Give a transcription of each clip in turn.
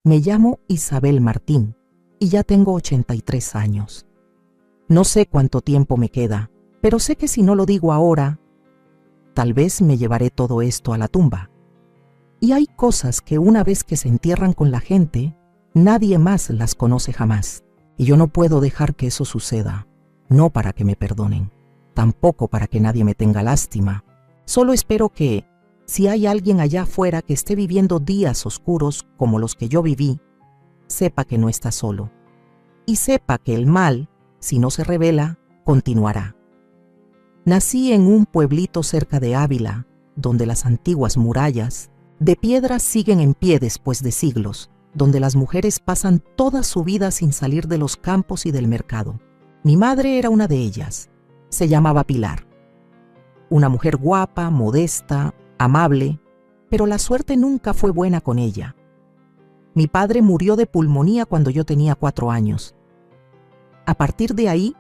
Me llamo Isabel Martín y ya tengo 83 años. No sé cuánto tiempo me queda, pero sé que si no lo digo ahora, tal vez me llevaré todo esto a la tumba. Y hay cosas que una vez que se entierran con la gente, nadie más las conoce jamás. Y yo no puedo dejar que eso suceda, no para que me perdonen, tampoco para que nadie me tenga lástima. Solo espero que, si hay alguien allá afuera que esté viviendo días oscuros como los que yo viví, sepa que no está solo. Y sepa que el mal, si no se revela, continuará. Nací en un pueblito cerca de Ávila, donde las antiguas murallas de piedra siguen en pie después de siglos, donde las mujeres pasan toda su vida sin salir de los campos y del mercado. Mi madre era una de ellas. Se llamaba Pilar. Una mujer guapa, modesta, amable, pero la suerte nunca fue buena con ella. Mi padre murió de pulmonía cuando yo tenía 4 años. A partir de ahí,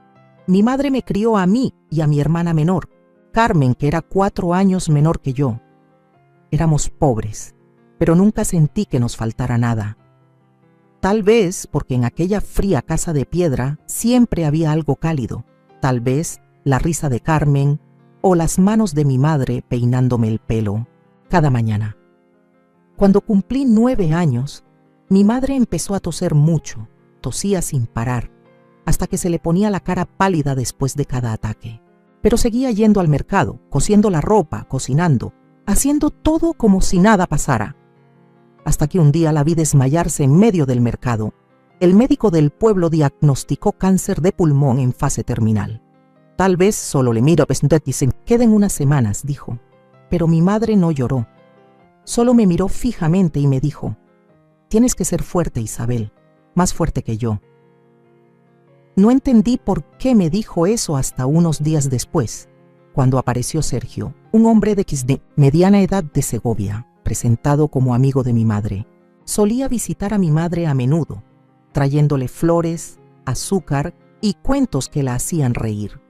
mi madre me crió a mí y a mi hermana menor, Carmen, que era 4 años menor que yo. Éramos pobres, pero nunca sentí que nos faltara nada. Tal vez porque en aquella fría casa de piedra siempre había algo cálido. Tal vez la risa de Carmen o las manos de mi madre peinándome el pelo cada mañana. Cuando cumplí 9 años, mi madre empezó a toser mucho, tosía sin parar, hasta que se le ponía la cara pálida después de cada ataque. Pero seguía yendo al mercado, cosiendo la ropa, cocinando, haciendo todo como si nada pasara. Hasta que un día la vi desmayarse en medio del mercado. El médico del pueblo diagnosticó cáncer de pulmón en fase terminal. Tal vez solo le miro y se queden unas semanas, dijo. Pero mi madre no lloró. Solo me miró fijamente y me dijo: tienes que ser fuerte, Isabel, más fuerte que yo. No entendí por qué me dijo eso hasta unos días después, cuando apareció Sergio, un hombre de mediana edad de Segovia, presentado como amigo de mi madre. Solía visitar a mi madre a menudo, trayéndole flores, azúcar y cuentos que la hacían reír.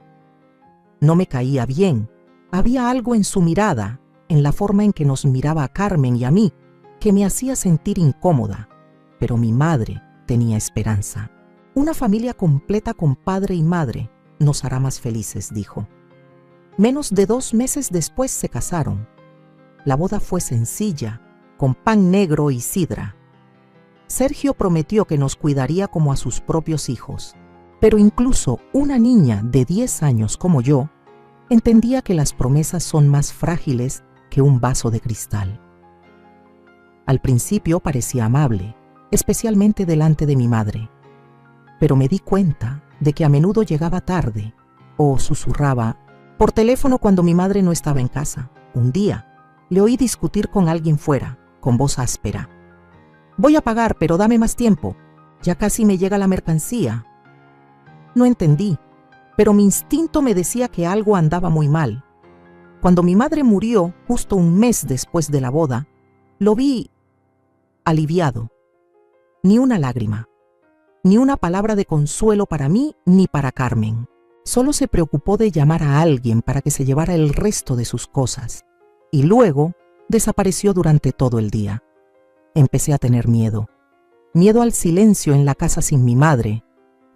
No me caía bien. Había algo en su mirada, en la forma en que nos miraba a Carmen y a mí, que me hacía sentir incómoda. Pero mi madre tenía esperanza. Una familia completa con padre y madre nos hará más felices, dijo. Menos de 2 meses después se casaron. La boda fue sencilla, con pan negro y sidra. Sergio prometió que nos cuidaría como a sus propios hijos, pero incluso una niña de 10 años como yo entendía que las promesas son más frágiles que un vaso de cristal. Al principio parecía amable, especialmente delante de mi madre, pero me di cuenta de que a menudo llegaba tarde o susurraba por teléfono cuando mi madre no estaba en casa. Un día le oí discutir con alguien fuera, con voz áspera. Voy a pagar, pero dame más tiempo. Ya casi me llega la mercancía. No entendí, pero mi instinto me decía que algo andaba muy mal. Cuando mi madre murió, justo un mes después de la boda, lo vi aliviado. Ni una lágrima, ni una palabra de consuelo para mí ni para Carmen. Solo se preocupó de llamar a alguien para que se llevara el resto de sus cosas. Y luego desapareció durante todo el día. Empecé a tener miedo. Miedo al silencio en la casa sin mi madre,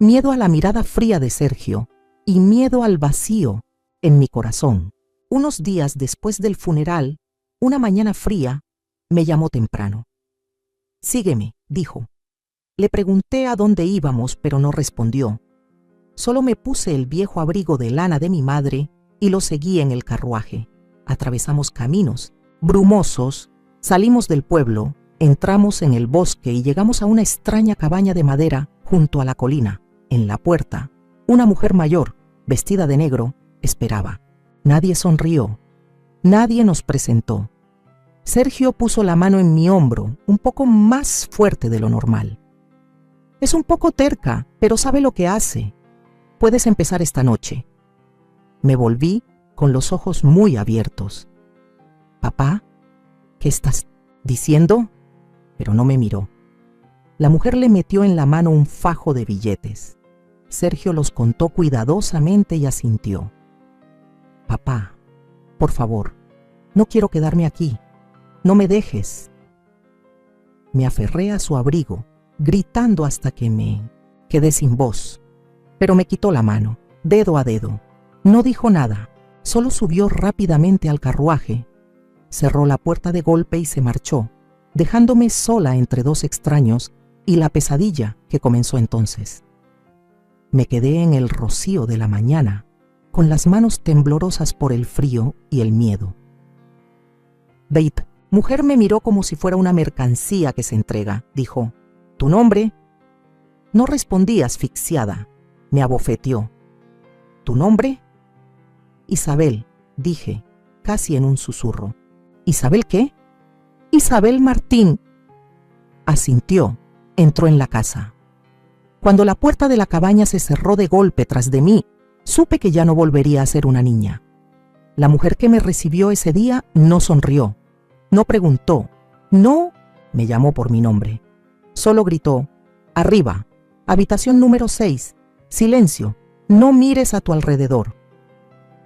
miedo a la mirada fría de Sergio y miedo al vacío en mi corazón. Unos días después del funeral, una mañana fría, me llamó temprano. Sígueme, dijo. Le pregunté a dónde íbamos, pero no respondió. Solo me puse el viejo abrigo de lana de mi madre y lo seguí en el carruaje. Atravesamos caminos brumosos, salimos del pueblo, entramos en el bosque y llegamos a una extraña cabaña de madera junto a la colina. En la puerta, una mujer mayor, vestida de negro, esperaba. Nadie sonrió. Nadie nos presentó. Sergio puso la mano en mi hombro, un poco más fuerte de lo normal. Es un poco terca, pero sabe lo que hace. Puedes empezar esta noche. Me volví con los ojos muy abiertos. Papá, ¿qué estás diciendo? Pero no me miró. La mujer le metió en la mano un fajo de billetes. Sergio los contó cuidadosamente y asintió. Papá, por favor, no quiero quedarme aquí. No me dejes. Me aferré a su abrigo, gritando hasta que me quedé sin voz. Pero me quitó la mano, dedo a dedo. No dijo nada, solo subió rápidamente al carruaje, cerró la puerta de golpe y se marchó, dejándome sola entre dos extraños y la pesadilla que comenzó entonces. Me quedé en el rocío de la mañana, con las manos temblorosas por el frío y el miedo. Beit, mujer me miró como si fuera una mercancía que se entrega. Dijo, ¿tu nombre? No respondí asfixiada. Me abofeteó. ¿Tu nombre? Isabel, dije, casi en un susurro. ¿Isabel qué? Isabel Martín. Asintió. Entró en la casa. Cuando la puerta de la cabaña se cerró de golpe tras de mí, supe que ya no volvería a ser una niña. La mujer que me recibió ese día no sonrió, no preguntó, no me llamó por mi nombre. Solo gritó, arriba, habitación número 6, silencio, no mires a tu alrededor.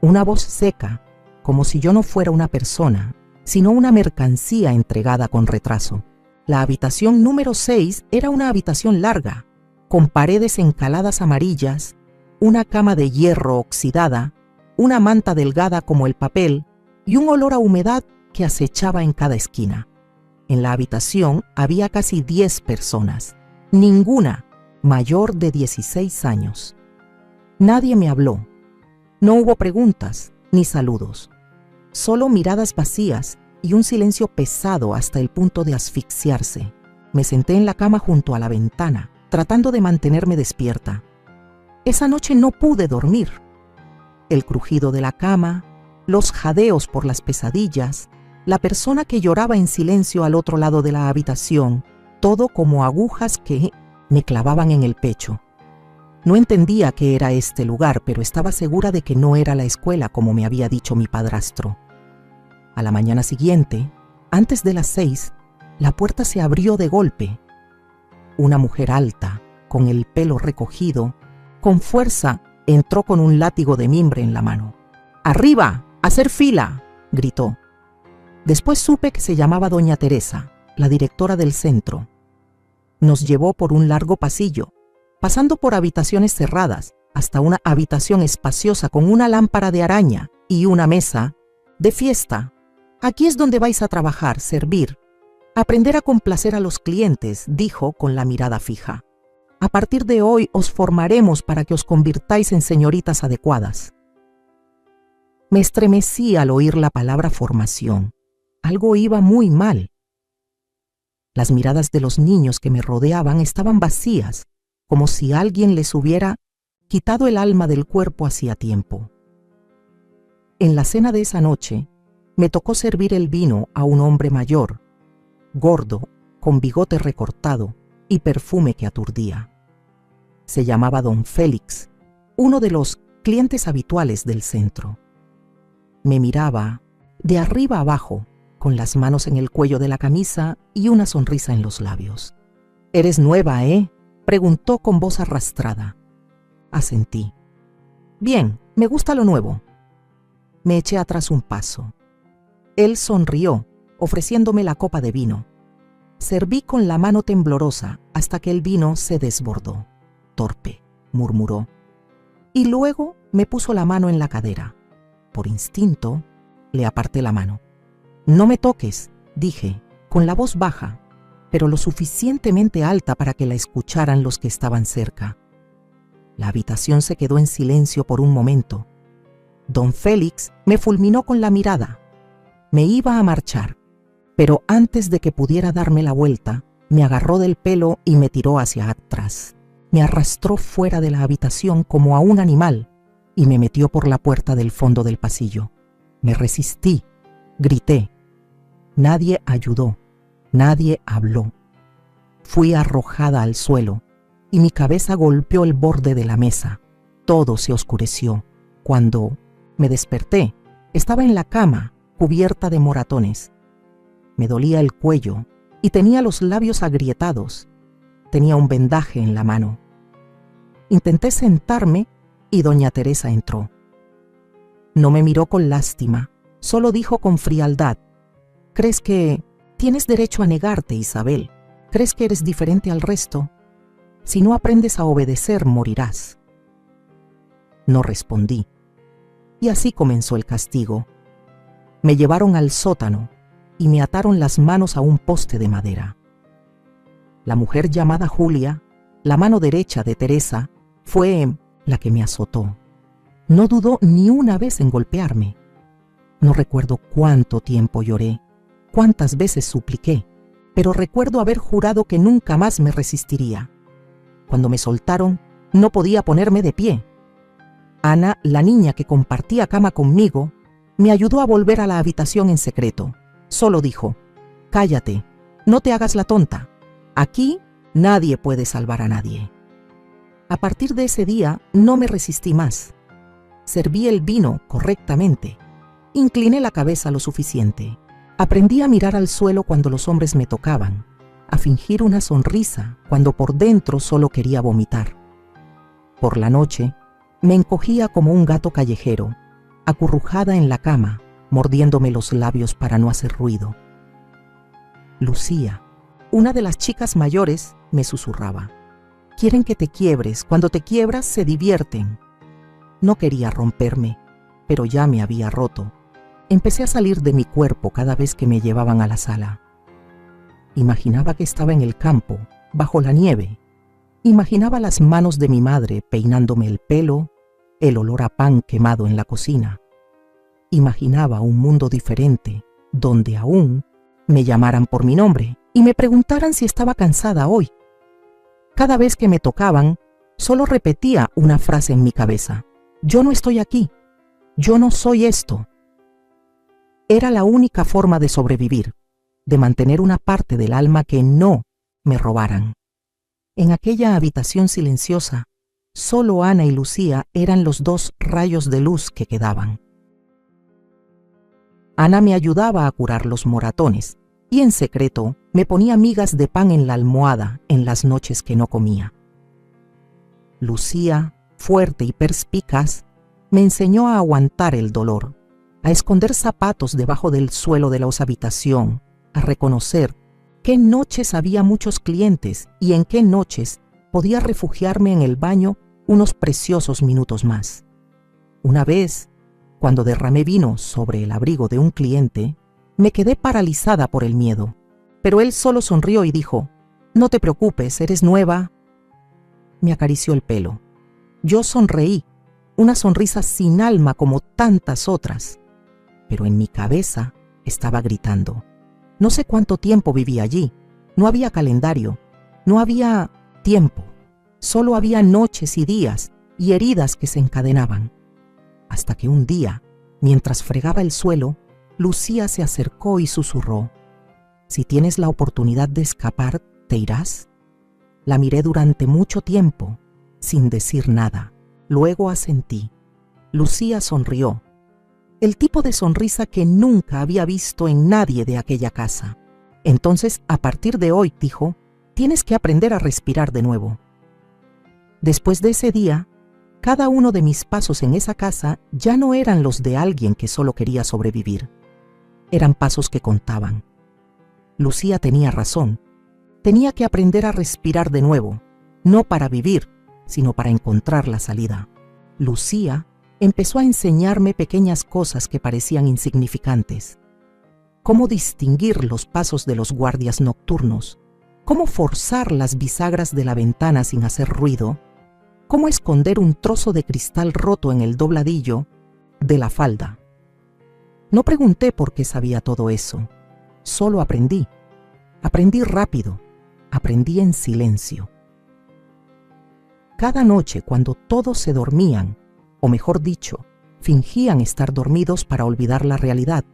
Una voz seca, como si yo no fuera una persona, sino una mercancía entregada con retraso. La habitación número 6 era una habitación larga, con paredes encaladas amarillas, una cama de hierro oxidada, una manta delgada como el papel y un olor a humedad que acechaba en cada esquina. En la habitación había casi 10 personas, ninguna mayor de 16 años. Nadie me habló. No hubo preguntas ni saludos, solo miradas vacías y un silencio pesado hasta el punto de asfixiarse. Me senté en la cama junto a la ventana, tratando de mantenerme despierta. Esa noche no pude dormir. El crujido de la cama, los jadeos por las pesadillas, la persona que lloraba en silencio al otro lado de la habitación, todo como agujas que me clavaban en el pecho. No entendía qué era este lugar, pero estaba segura de que no era la escuela como me había dicho mi padrastro. A la mañana siguiente, antes de las 6, la puerta se abrió de golpe. Una mujer alta, con el pelo recogido, con fuerza, entró con un látigo de mimbre en la mano. ¡Arriba! ¡Hacer fila!, gritó. Después supe que se llamaba doña Teresa, la directora del centro. Nos llevó por un largo pasillo, pasando por habitaciones cerradas, hasta una habitación espaciosa con una lámpara de araña y una mesa de fiesta. Aquí es donde vais a trabajar, servir, aprender a complacer a los clientes, dijo con la mirada fija. A partir de hoy os formaremos para que os convirtáis en señoritas adecuadas. Me estremecí al oír la palabra formación. Algo iba muy mal. Las miradas de los niños que me rodeaban estaban vacías, como si alguien les hubiera quitado el alma del cuerpo hacía tiempo. En la cena de esa noche, me tocó servir el vino a un hombre mayor, gordo, con bigote recortado y perfume que aturdía. Se llamaba Don Félix, uno de los clientes habituales del centro. Me miraba de arriba abajo, con las manos en el cuello de la camisa y una sonrisa en los labios. «¿Eres nueva, preguntó con voz arrastrada. Asentí. «Bien, me gusta lo nuevo». Me eché atrás un paso. Él sonrió, ofreciéndome la copa de vino. Serví con la mano temblorosa hasta que el vino se desbordó. «Torpe», murmuró. Y luego me puso la mano en la cadera. Por instinto, le aparté la mano. «No me toques», dije, con la voz baja, pero lo suficientemente alta para que la escucharan los que estaban cerca. La habitación se quedó en silencio por un momento. Don Félix me fulminó con la mirada. Me iba a marchar, pero antes de que pudiera darme la vuelta, me agarró del pelo y me tiró hacia atrás. Me arrastró fuera de la habitación como a un animal y me metió por la puerta del fondo del pasillo. Me resistí, grité. Nadie ayudó, nadie habló. Fui arrojada al suelo y mi cabeza golpeó el borde de la mesa. Todo se oscureció. Cuando me desperté, estaba en la cama, cubierta de moratones. Me dolía el cuello y tenía los labios agrietados. Tenía un vendaje en la mano. Intenté sentarme y doña Teresa entró. No me miró con lástima, solo dijo con frialdad: «¿Crees que tienes derecho a negarte, Isabel? ¿Crees que eres diferente al resto? Si no aprendes a obedecer, morirás. No respondí. Y así comenzó el castigo. Me llevaron al sótano y me ataron las manos a un poste de madera. La mujer llamada Julia, la mano derecha de Teresa, fue la que me azotó. No dudó ni una vez en golpearme. No recuerdo cuánto tiempo lloré, cuántas veces supliqué, pero recuerdo haber jurado que nunca más me resistiría. Cuando me soltaron, no podía ponerme de pie. Ana, la niña que compartía cama conmigo, me ayudó a volver a la habitación en secreto. Solo dijo: «Cállate, no te hagas la tonta. Aquí nadie puede salvar a nadie». A partir de ese día no me resistí más. Serví el vino correctamente. Incliné la cabeza lo suficiente. Aprendí a mirar al suelo cuando los hombres me tocaban, a fingir una sonrisa cuando por dentro solo quería vomitar. Por la noche, me encogía como un gato callejero, acurrujada en la cama, mordiéndome los labios para no hacer ruido. Lucía, una de las chicas mayores, me susurraba: «Quieren que te quiebres, cuando te quiebras se divierten». No quería romperme, pero ya me había roto. Empecé a salir de mi cuerpo cada vez que me llevaban a la sala. Imaginaba que estaba en el campo, bajo la nieve. Imaginaba las manos de mi madre peinándome el pelo, el olor a pan quemado en la cocina. Imaginaba un mundo diferente, donde aún me llamaran por mi nombre y me preguntaran si estaba cansada hoy. Cada vez que me tocaban, solo repetía una frase en mi cabeza: «Yo no estoy aquí. Yo no soy esto». Era la única forma de sobrevivir, de mantener una parte del alma que no me robaran. En aquella habitación silenciosa, solo Ana y Lucía eran los dos rayos de luz que quedaban. Ana me ayudaba a curar los moratones y en secreto me ponía migas de pan en la almohada en las noches que no comía. Lucía, fuerte y perspicaz, me enseñó a aguantar el dolor, a esconder zapatos debajo del suelo de la habitación, a reconocer qué noches había muchos clientes y en qué noches podía refugiarme en el baño unos preciosos minutos más. Una vez, cuando derramé vino sobre el abrigo de un cliente, me quedé paralizada por el miedo, pero él solo sonrió y dijo: «No te preocupes, eres nueva». Me acarició el pelo. Yo sonreí, una sonrisa sin alma como tantas otras, pero en mi cabeza estaba gritando. No sé cuánto tiempo viví allí, no había calendario, no había tiempo, solo había noches y días y heridas que se encadenaban. Hasta que un día, mientras fregaba el suelo, Lucía se acercó y susurró: «Si tienes la oportunidad de escapar, ¿te irás?». La miré durante mucho tiempo, sin decir nada. Luego asentí. Lucía sonrió, el tipo de sonrisa que nunca había visto en nadie de aquella casa. Entonces, a partir de hoy, dijo, tienes que aprender a respirar de nuevo. Después de ese día, cada uno de mis pasos en esa casa ya no eran los de alguien que solo quería sobrevivir. Eran pasos que contaban. Lucía tenía razón. Tenía que aprender a respirar de nuevo, no para vivir, sino para encontrar la salida. Lucía empezó a enseñarme pequeñas cosas que parecían insignificantes. Cómo distinguir los pasos de los guardias nocturnos, cómo forzar las bisagras de la ventana sin hacer ruido, cómo esconder un trozo de cristal roto en el dobladillo de la falda. No pregunté por qué sabía todo eso, solo aprendí. Aprendí rápido, aprendí en silencio. Cada noche, cuando todos se dormían, o mejor dicho, fingían estar dormidos para olvidar la realidad,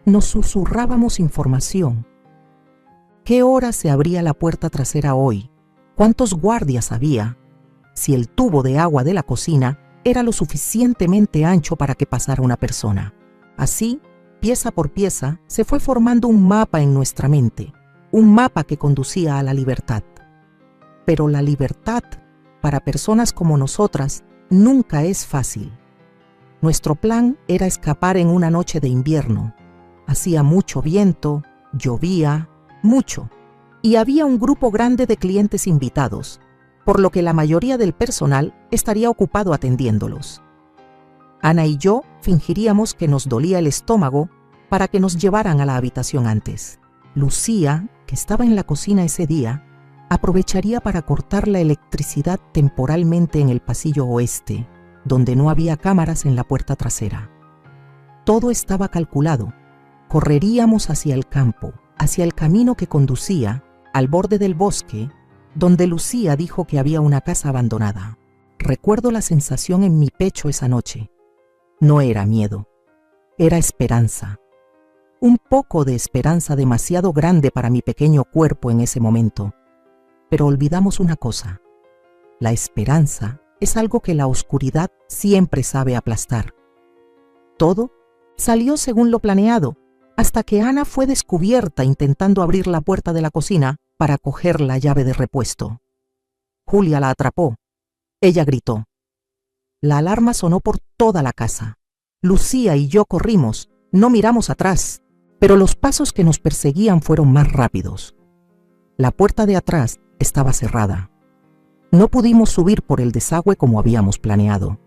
nos susurrábamos información. ¿Qué hora se abría la puerta trasera hoy? ¿Cuántos guardias había? Si el tubo de agua de la cocina era lo suficientemente ancho para que pasara una persona. Así, pieza por pieza, se fue formando un mapa en nuestra mente, un mapa que conducía a la libertad. Pero la libertad, para personas como nosotras, nunca es fácil. Nuestro plan era escapar en una noche de invierno. Hacía mucho viento, llovía, mucho. y había un grupo grande de clientes invitados, por lo que la mayoría del personal estaría ocupado atendiéndolos. Ana y yo fingiríamos que nos dolía el estómago para que nos llevaran a la habitación antes. Lucía, que estaba en la cocina ese día, aprovecharía para cortar la electricidad temporalmente en el pasillo oeste, donde no había cámaras en la puerta trasera. Todo estaba calculado. Correríamos hacia el campo, hacia el camino que conducía al borde del bosque, donde Lucía dijo que había una casa abandonada. Recuerdo la sensación en mi pecho esa noche. No era miedo, era esperanza. Un poco de esperanza demasiado grande para mi pequeño cuerpo en ese momento. Pero olvidamos una cosa. La esperanza es algo que la oscuridad siempre sabe aplastar. Todo salió según lo planeado, hasta que Ana fue descubierta intentando abrir la puerta de la cocina para coger la llave de repuesto. Julia la atrapó. Ella gritó. La alarma sonó por toda la casa. Lucía y yo corrimos, no miramos atrás, pero los pasos que nos perseguían fueron más rápidos. La puerta de atrás estaba cerrada. No pudimos subir por el desagüe como habíamos planeado.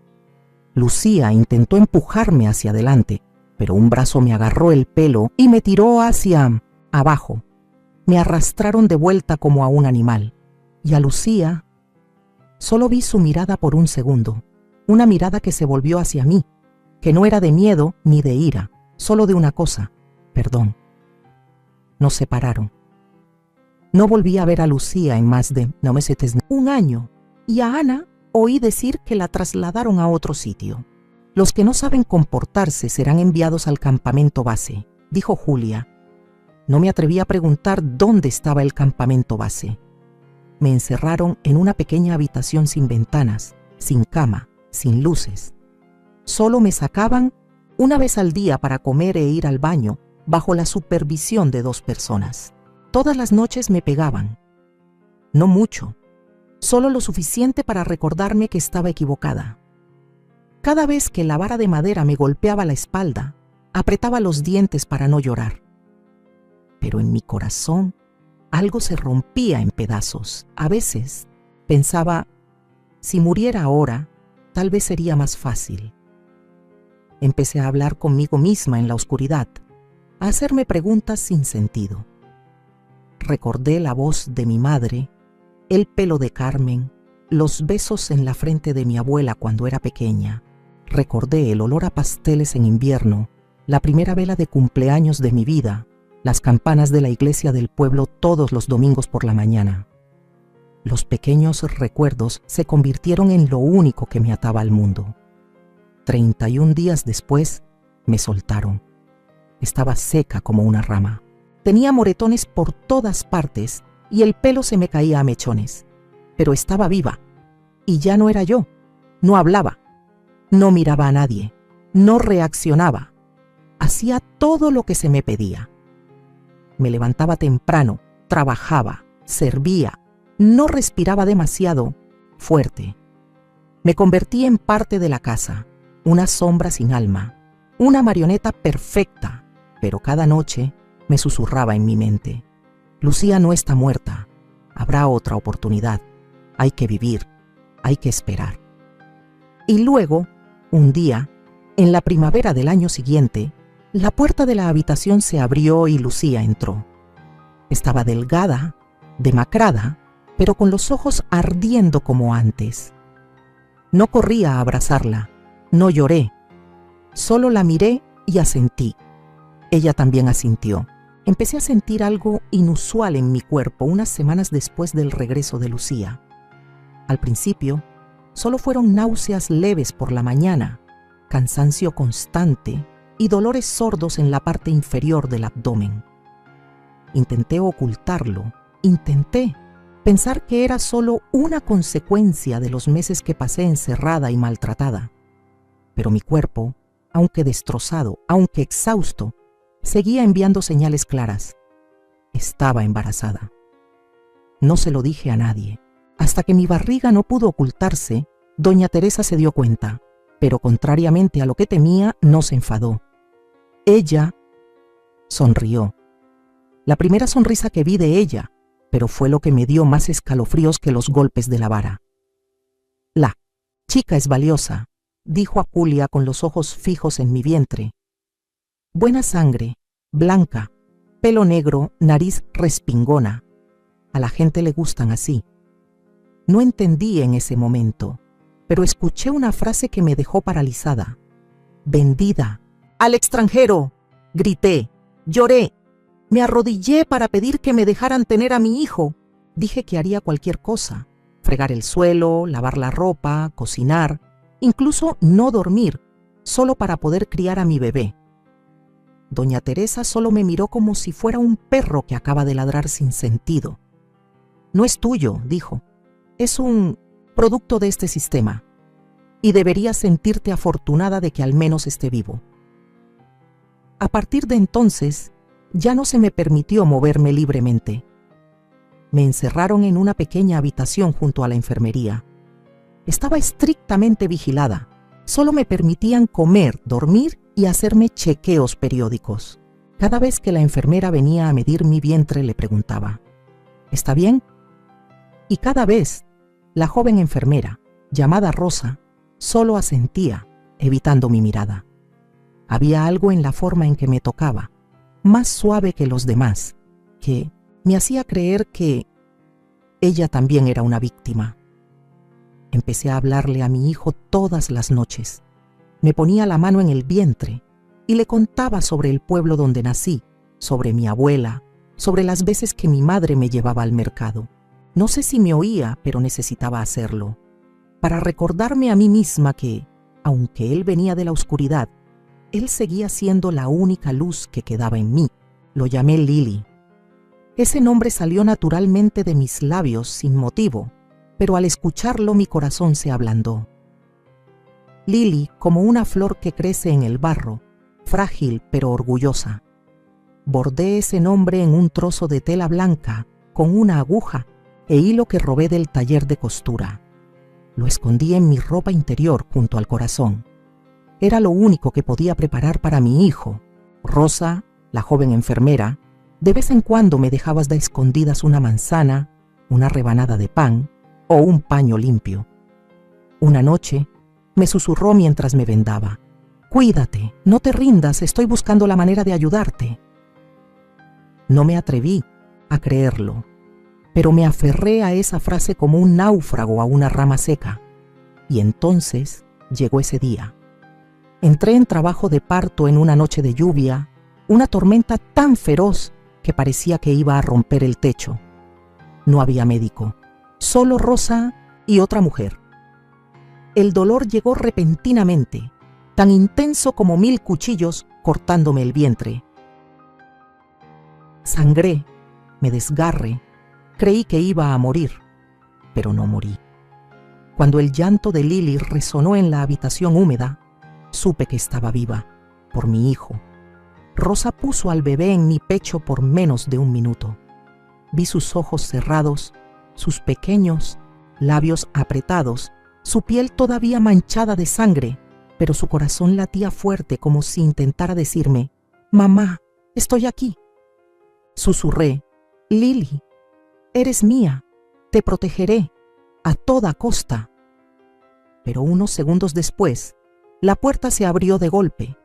Lucía intentó empujarme hacia adelante, pero un brazo me agarró el pelo y me tiró hacia abajo. Me arrastraron de vuelta como a un animal. Y a Lucía solo vi su mirada por un segundo, una mirada que se volvió hacia mí, que no era de miedo ni de ira, solo de una cosa, perdón. Nos separaron. No volví a ver a Lucía en más de un año, y a Ana oí decir que la trasladaron a otro sitio. Los que no saben comportarse serán enviados al campamento base, dijo Julia. No me atreví a preguntar dónde estaba el campamento base. Me encerraron en una pequeña habitación sin ventanas, sin cama, sin luces. Solo me sacaban una vez al día para comer e ir al baño, bajo la supervisión de 2 personas. Todas las noches me pegaban. No mucho, solo lo suficiente para recordarme que estaba equivocada. Cada vez que la vara de madera me golpeaba la espalda, apretaba los dientes para no llorar. Pero en mi corazón algo se rompía en pedazos. A veces pensaba, si muriera ahora, tal vez sería más fácil. Empecé a hablar conmigo misma en la oscuridad, a hacerme preguntas sin sentido. Recordé la voz de mi madre, el pelo de Carmen, los besos en la frente de mi abuela cuando era pequeña. Recordé el olor a pasteles en invierno, la primera vela de cumpleaños de mi vida, las campanas de la iglesia del pueblo todos los domingos por la mañana. Los pequeños recuerdos se convirtieron en lo único que me ataba al mundo. 31 días después, me soltaron. Estaba seca como una rama. Tenía moretones por todas partes y el pelo se me caía a mechones. Pero estaba viva. Y ya no era yo. No hablaba. No miraba a nadie. No reaccionaba. Hacía todo lo que se me pedía. Me levantaba temprano, trabajaba, servía. No respiraba demasiado fuerte. Me convertí en parte de la casa, una sombra sin alma, una marioneta perfecta, pero cada noche me susurraba en mi mente: Lucía no está muerta, habrá otra oportunidad, hay que vivir, hay que esperar. Y luego, un día, en la primavera del año siguiente, la puerta de la habitación se abrió y Lucía entró. Estaba delgada, demacrada, pero con los ojos ardiendo como antes. No corrí a abrazarla, no lloré, solo la miré y asentí. Ella también asintió. Empecé a sentir algo inusual en mi cuerpo unas semanas después del regreso de Lucía. Al principio, solo fueron náuseas leves por la mañana, cansancio constante y dolores sordos en la parte inferior del abdomen. Intenté ocultarlo, intenté pensar que era solo una consecuencia de los meses que pasé encerrada y maltratada. Pero mi cuerpo, aunque destrozado, aunque exhausto, seguía enviando señales claras. Estaba embarazada. No se lo dije a nadie. Hasta que mi barriga no pudo ocultarse, doña Teresa se dio cuenta, pero contrariamente a lo que temía, no se enfadó. Ella sonrió. La primera sonrisa que vi de ella, pero fue lo que me dio más escalofríos que los golpes de la vara. La chica es valiosa, dijo a Julia con los ojos fijos en mi vientre. Buena sangre, blanca, pelo negro, nariz respingona. A la gente le gustan así. No entendí en ese momento, pero escuché una frase que me dejó paralizada. Vendida. ¡Al extranjero! Grité, lloré. Me arrodillé para pedir que me dejaran tener a mi hijo. Dije que haría cualquier cosa. Fregar el suelo, lavar la ropa, cocinar, incluso no dormir, solo para poder criar a mi bebé. Doña Teresa solo me miró como si fuera un perro que acaba de ladrar sin sentido. No es tuyo, dijo. Es un producto de este sistema. Y deberías sentirte afortunada de que al menos esté vivo. A partir de entonces, ya no se me permitió moverme libremente. Me encerraron en una pequeña habitación junto a la enfermería. Estaba estrictamente vigilada. Solo me permitían comer, dormir y hacerme chequeos periódicos. Cada vez que la enfermera venía a medir mi vientre le preguntaba, ¿está bien? Y cada vez, la joven enfermera, llamada Rosa, solo asentía, evitando mi mirada. Había algo en la forma en que me tocaba, más suave que los demás, que me hacía creer que ella también era una víctima. Empecé a hablarle a mi hijo todas las noches. Me ponía la mano en el vientre y le contaba sobre el pueblo donde nací, sobre mi abuela, sobre las veces que mi madre me llevaba al mercado. No sé si me oía, pero necesitaba hacerlo, para recordarme a mí misma que, aunque él venía de la oscuridad, él seguía siendo la única luz que quedaba en mí. Lo llamé Lily. Ese nombre salió naturalmente de mis labios sin motivo, pero al escucharlo mi corazón se ablandó. Lily, como una flor que crece en el barro, frágil pero orgullosa. Bordé ese nombre en un trozo de tela blanca con una aguja e hilo que robé del taller de costura. Lo escondí en mi ropa interior junto al corazón. Era lo único que podía preparar para mi hijo. Rosa, la joven enfermera, de vez en cuando me dejaba de escondidas una manzana, una rebanada de pan o un paño limpio. Una noche me susurró mientras me vendaba. «Cuídate, no te rindas, estoy buscando la manera de ayudarte». No me atreví a creerlo, pero me aferré a esa frase como un náufrago a una rama seca. Y entonces llegó ese día. Entré en trabajo de parto en una noche de lluvia, una tormenta tan feroz que parecía que iba a romper el techo. No había médico, solo Rosa y otra mujer. El dolor llegó repentinamente, tan intenso como 1000 cuchillos cortándome el vientre. Sangré, me desgarré, creí que iba a morir, pero no morí. Cuando el llanto de Lily resonó en la habitación húmeda, supe que estaba viva, por mi hijo. Rosa puso al bebé en mi pecho por menos de 1 minuto. Vi sus ojos cerrados, sus pequeños labios apretados, su piel todavía manchada de sangre, pero su corazón latía fuerte como si intentara decirme, «Mamá, estoy aquí». Susurré, «Lily, eres mía, te protegeré, a toda costa». Pero unos segundos después, la puerta se abrió de golpe.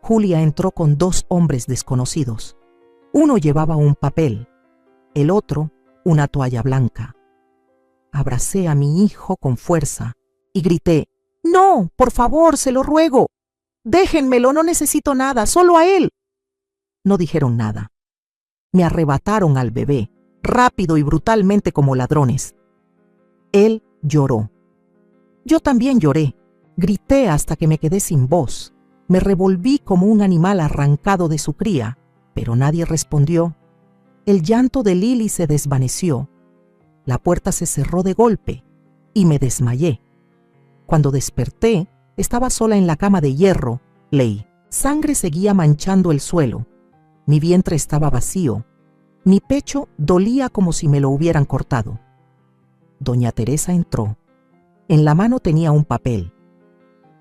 Julia entró con 2 hombres desconocidos. Uno llevaba un papel, el otro una toalla blanca. Abracé a mi hijo con fuerza y grité, «No, por favor, se lo ruego. Déjenmelo, no necesito nada, solo a él». No dijeron nada. Me arrebataron al bebé, rápido y brutalmente como ladrones. Él lloró. Yo también lloré. Grité hasta que me quedé sin voz. Me revolví como un animal arrancado de su cría, pero nadie respondió. El llanto de Lily se desvaneció. La puerta se cerró de golpe y me desmayé. Cuando desperté, estaba sola en la cama de hierro. Leí. Sangre seguía manchando el suelo. Mi vientre estaba vacío. Mi pecho dolía como si me lo hubieran cortado. Doña Teresa entró. En la mano tenía un papel.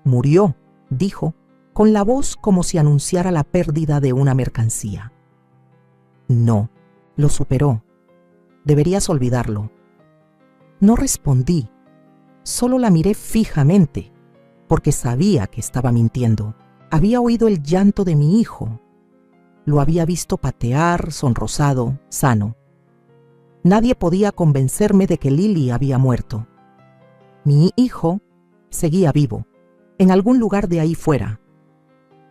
«Murió», dijo, con la voz como si anunciara la pérdida de una mercancía. No, lo superó. Deberías olvidarlo. No respondí, solo la miré fijamente, porque sabía que estaba mintiendo. Había oído el llanto de mi hijo. Lo había visto patear, sonrosado, sano. Nadie podía convencerme de que Lily había muerto. Mi hijo seguía vivo, en algún lugar de ahí fuera.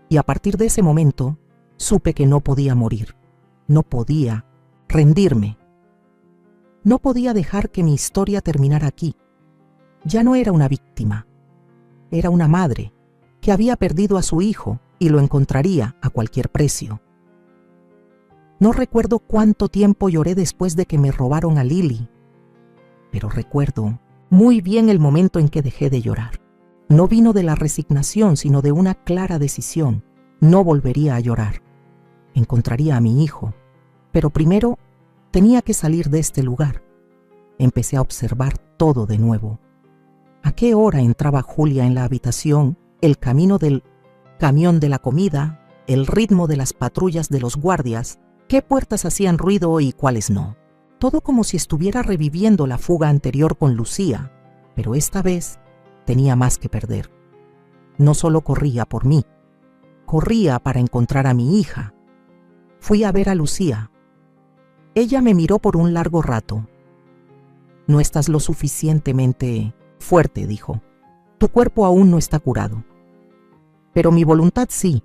Y a partir de ese momento, supe que no podía morir. No podía rendirme. No podía dejar que mi historia terminara aquí. Ya no era una víctima. Era una madre que había perdido a su hijo y lo encontraría a cualquier precio. No recuerdo cuánto tiempo lloré después de que me robaron a Lily, pero recuerdo muy bien el momento en que dejé de llorar. No vino de la resignación, sino de una clara decisión. No volvería a llorar. Encontraría a mi hijo, pero primero tenía que salir de este lugar. Empecé a observar todo de nuevo. ¿A qué hora entraba Julia en la habitación? El camino del camión de la comida, el ritmo de las patrullas de los guardias, qué puertas hacían ruido y cuáles no. Todo como si estuviera reviviendo la fuga anterior con Lucía, pero esta vez tenía más que perder. No solo corría por mí, corría para encontrar a mi hija. Fui a ver a Lucía. Ella me miró por un largo rato. No estás lo suficientemente fuerte, dijo. Tu cuerpo aún no está curado. Pero mi voluntad sí.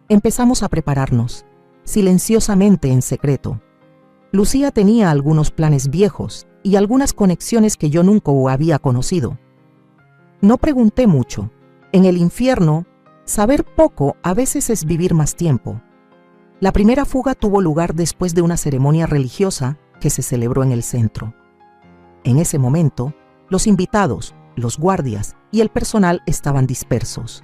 Empezamos a prepararnos, silenciosamente en secreto. Lucía tenía algunos planes viejos y algunas conexiones que yo nunca había conocido. No pregunté mucho. En el infierno, saber poco a veces es vivir más tiempo. La primera fuga tuvo lugar después de una ceremonia religiosa que se celebró en el centro. En ese momento, los invitados, los guardias y el personal estaban dispersos.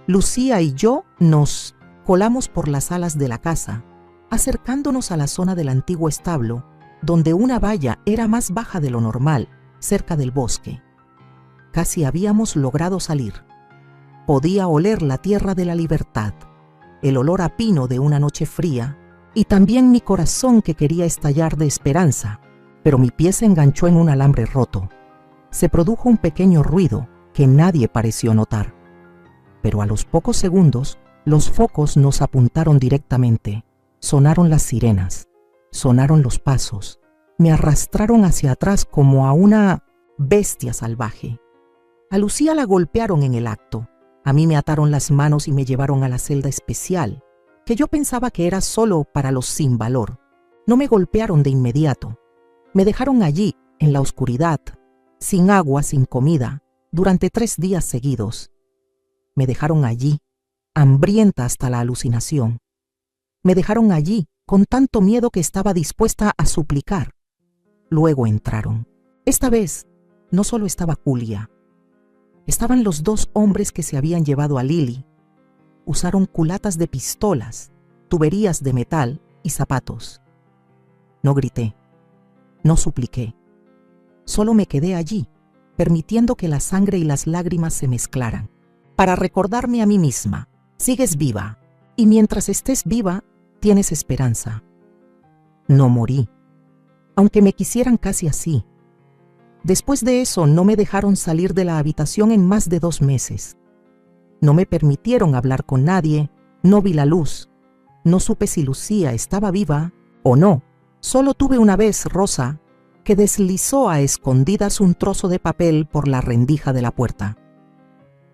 Lucía y yo nos colamos por las alas de la casa, acercándonos a la zona del antiguo establo, donde una valla era más baja de lo normal, cerca del bosque. Casi habíamos logrado salir. Podía oler la tierra de la libertad, el olor a pino de una noche fría, y también mi corazón que quería estallar de esperanza, pero mi pie se enganchó en un alambre roto. Se produjo un pequeño ruido que nadie pareció notar. Pero a los pocos segundos, los focos nos apuntaron directamente. Sonaron las sirenas, sonaron los pasos. Me arrastraron hacia atrás como a una bestia salvaje. A Lucía la golpearon en el acto. A mí me ataron las manos y me llevaron a la celda especial, que yo pensaba que era solo para los sin valor. No me golpearon de inmediato. Me dejaron allí, en la oscuridad, sin agua, sin comida, durante 3 días seguidos. Me dejaron allí, hambrienta hasta la alucinación. Me dejaron allí, con tanto miedo que estaba dispuesta a suplicar. Luego entraron. Esta vez, no solo estaba Julia. Estaban los 2 hombres que se habían llevado a Lily. Usaron culatas de pistolas, tuberías de metal y zapatos. No grité. No supliqué. Solo me quedé allí, permitiendo que la sangre y las lágrimas se mezclaran, para recordarme a mí misma, sigues viva, y mientras estés viva, tienes esperanza. No morí, aunque me quisieran casi así. Después de eso no me dejaron salir de la habitación en más de 2 meses. No me permitieron hablar con nadie, no vi la luz, no supe si Lucía estaba viva o no. Solo tuve una vez Rosa, que deslizó a escondidas un trozo de papel por la rendija de la puerta.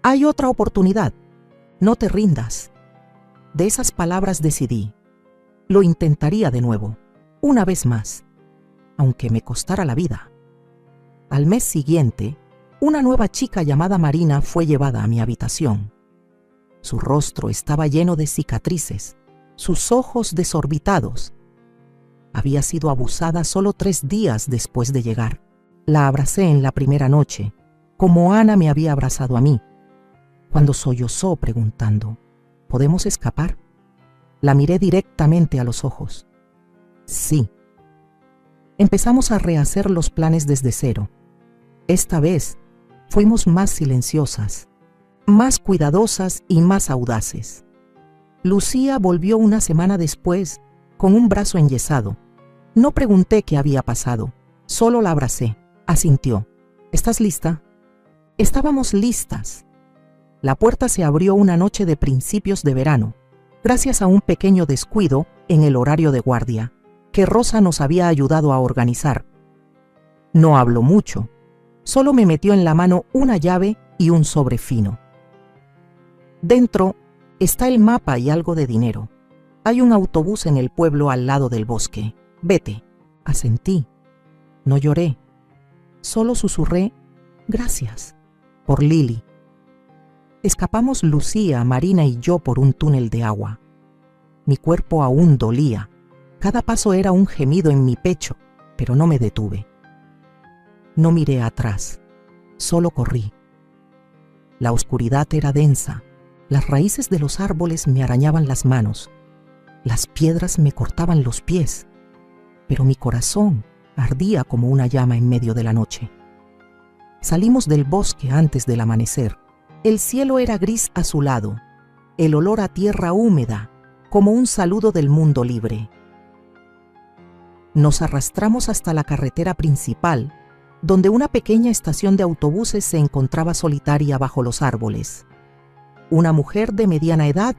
Hay otra oportunidad, no te rindas. De esas palabras decidí. Lo intentaría de nuevo, una vez más, aunque me costara la vida. Al mes siguiente, una nueva chica llamada Marina fue llevada a mi habitación. Su rostro estaba lleno de cicatrices, sus ojos desorbitados. Había sido abusada solo 3 días después de llegar. La abracé en la primera noche, como Ana me había abrazado a mí. Cuando sollozó preguntando, ¿podemos escapar? La miré directamente a los ojos. Sí. Empezamos a rehacer los planes desde cero. Esta vez fuimos más silenciosas, más cuidadosas y más audaces. Lucía volvió una semana después con un brazo enyesado. No pregunté qué había pasado, solo la abracé. Asintió. ¿Estás lista? Estábamos listas. La puerta se abrió una noche de principios de verano, gracias a un pequeño descuido en el horario de guardia, que Rosa nos había ayudado a organizar. No habló mucho, solo me metió en la mano una llave y un sobre fino. Dentro está el mapa y algo de dinero. Hay un autobús en el pueblo al lado del bosque. Vete. Asentí. No lloré. Solo susurré, gracias, por Lili. Escapamos Lucía, Marina y yo por un túnel de agua. Mi cuerpo aún dolía. Cada paso era un gemido en mi pecho, pero no me detuve. No miré atrás, solo corrí. La oscuridad era densa. Las raíces de los árboles me arañaban las manos. Las piedras me cortaban los pies, pero mi corazón ardía como una llama en medio de la noche. Salimos del bosque antes del amanecer. El cielo era gris azulado, el olor a tierra húmeda, como un saludo del mundo libre. Nos arrastramos hasta la carretera principal, donde una pequeña estación de autobuses se encontraba solitaria bajo los árboles. Una mujer de mediana edad,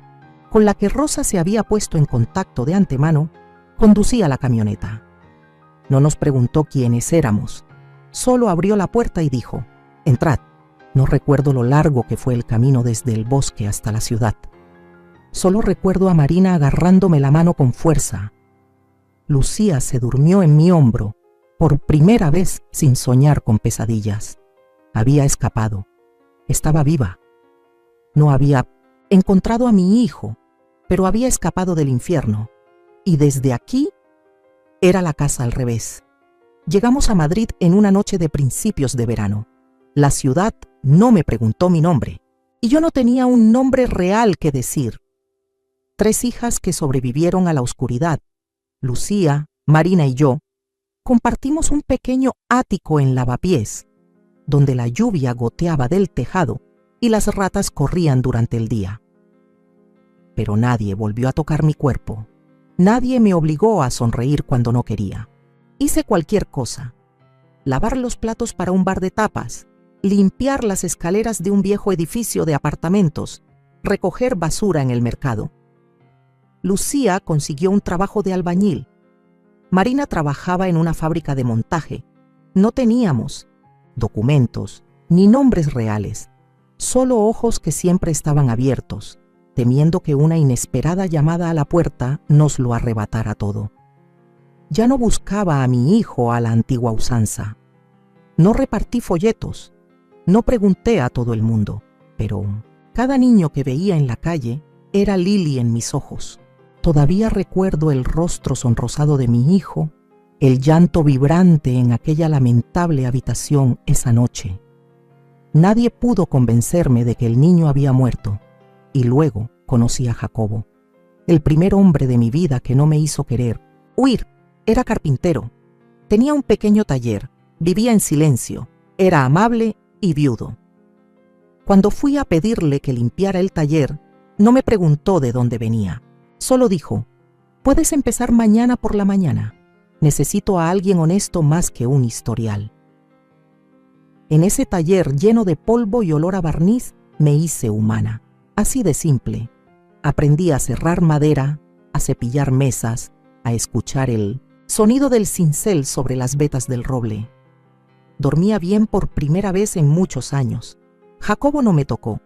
con la que Rosa se había puesto en contacto de antemano, conducía la camioneta. No nos preguntó quiénes éramos, solo abrió la puerta y dijo, «Entrad». No recuerdo lo largo que fue el camino desde el bosque hasta la ciudad. Solo recuerdo a Marina agarrándome la mano con fuerza. Lucía se durmió en mi hombro, por primera vez sin soñar con pesadillas. Había escapado. Estaba viva. No había encontrado a mi hijo, pero había escapado del infierno. Y desde aquí era la casa al revés. Llegamos a Madrid en una noche de principios de verano. La ciudad no me preguntó mi nombre, y yo no tenía un nombre real que decir. 3 hijas que sobrevivieron a la oscuridad, Lucía, Marina y yo, compartimos un pequeño ático en Lavapiés, donde la lluvia goteaba del tejado y las ratas corrían durante el día. Pero nadie volvió a tocar mi cuerpo. Nadie me obligó a sonreír cuando no quería. Hice cualquier cosa. Lavar los platos para un bar de tapas, limpiar las escaleras de un viejo edificio de apartamentos, recoger basura en el mercado. Lucía consiguió un trabajo de albañil. Marina trabajaba en una fábrica de montaje. No teníamos documentos ni nombres reales, solo ojos que siempre estaban abiertos, temiendo que una inesperada llamada a la puerta nos lo arrebatara todo. Ya no buscaba a mi hijo a la antigua usanza. No repartí folletos. No pregunté a todo el mundo, pero cada niño que veía en la calle era Lili en mis ojos. Todavía recuerdo el rostro sonrosado de mi hijo, el llanto vibrante en aquella lamentable habitación esa noche. Nadie pudo convencerme de que el niño había muerto, y luego conocí a Jacobo, el primer hombre de mi vida que no me hizo querer huir. Era carpintero, tenía un pequeño taller, vivía en silencio, era amable y viudo. Cuando fui a pedirle que limpiara el taller, no me preguntó de dónde venía. Solo dijo, «Puedes empezar mañana por la mañana. Necesito a alguien honesto más que un historial». En ese taller lleno de polvo y olor a barniz, me hice humana. Así de simple. Aprendí a serrar madera, a cepillar mesas, a escuchar el sonido del cincel sobre las vetas del roble. Dormía bien por primera vez en muchos años. Jacobo no me tocó,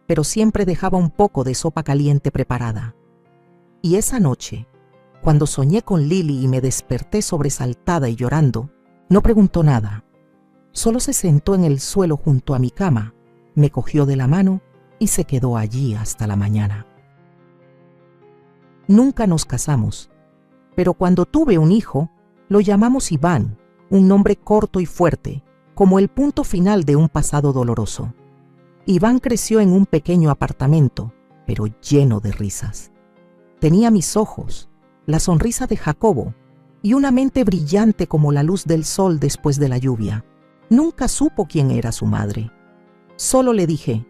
pero siempre dejaba un poco de sopa caliente preparada. Y esa noche, cuando soñé con Lili y me desperté sobresaltada y llorando, no preguntó nada. Solo se sentó en el suelo junto a mi cama, me cogió de la mano y se quedó allí hasta la mañana. Nunca nos casamos, pero cuando tuve un hijo, lo llamamos Iván, un nombre corto y fuerte, como el punto final de un pasado doloroso. Iván creció en un pequeño apartamento, pero lleno de risas. Tenía mis ojos, la sonrisa de Jacobo y una mente brillante como la luz del sol después de la lluvia. Nunca supo quién era su madre. Solo le dije,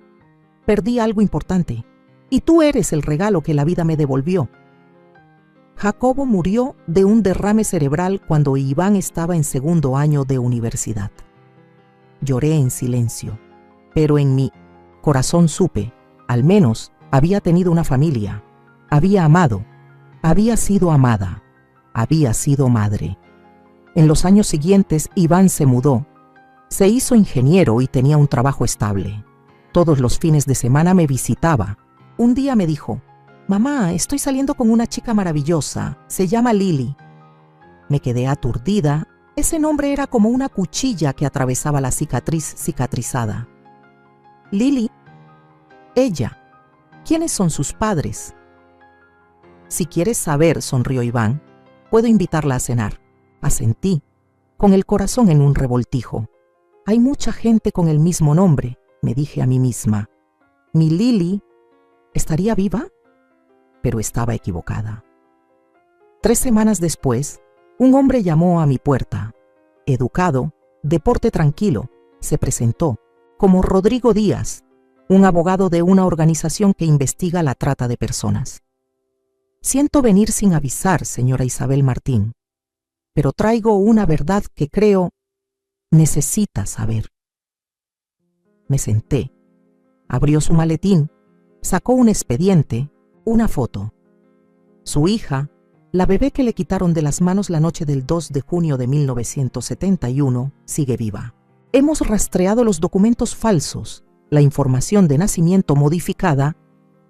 «Perdí algo importante, y tú eres el regalo que la vida me devolvió». Jacobo murió de un derrame cerebral cuando Iván estaba en segundo año de universidad. Lloré en silencio, pero en mi corazón supe, al menos había tenido una familia, había amado, había sido amada, había sido madre. En los años siguientes, Iván se mudó, se hizo ingeniero y tenía un trabajo estable. Todos los fines de semana me visitaba. Un día me dijo: «Mamá, estoy saliendo con una chica maravillosa, se llama Lili». Me quedé aturdida. Ese nombre era como una cuchilla que atravesaba la cicatriz cicatrizada. Lili. Ella. ¿Quiénes son sus padres? Si quieres saber, sonrió Iván, puedo invitarla a cenar. Asentí, con el corazón en un revoltijo. Hay mucha gente con el mismo nombre, me dije a mí misma. ¿Mi Lili estaría viva? Pero estaba equivocada. 3 semanas después, un hombre llamó a mi puerta. Educado, de porte tranquilo, se presentó como Rodrigo Díaz, un abogado de una organización que investiga la trata de personas. Siento venir sin avisar, señora Isabel Martín, pero traigo una verdad que creo necesita saber. Me senté, abrió su maletín, sacó un expediente, una foto. Su hija, la bebé que le quitaron de las manos la noche del 2 de junio de 1971, sigue viva. Hemos rastreado los documentos falsos, la información de nacimiento modificada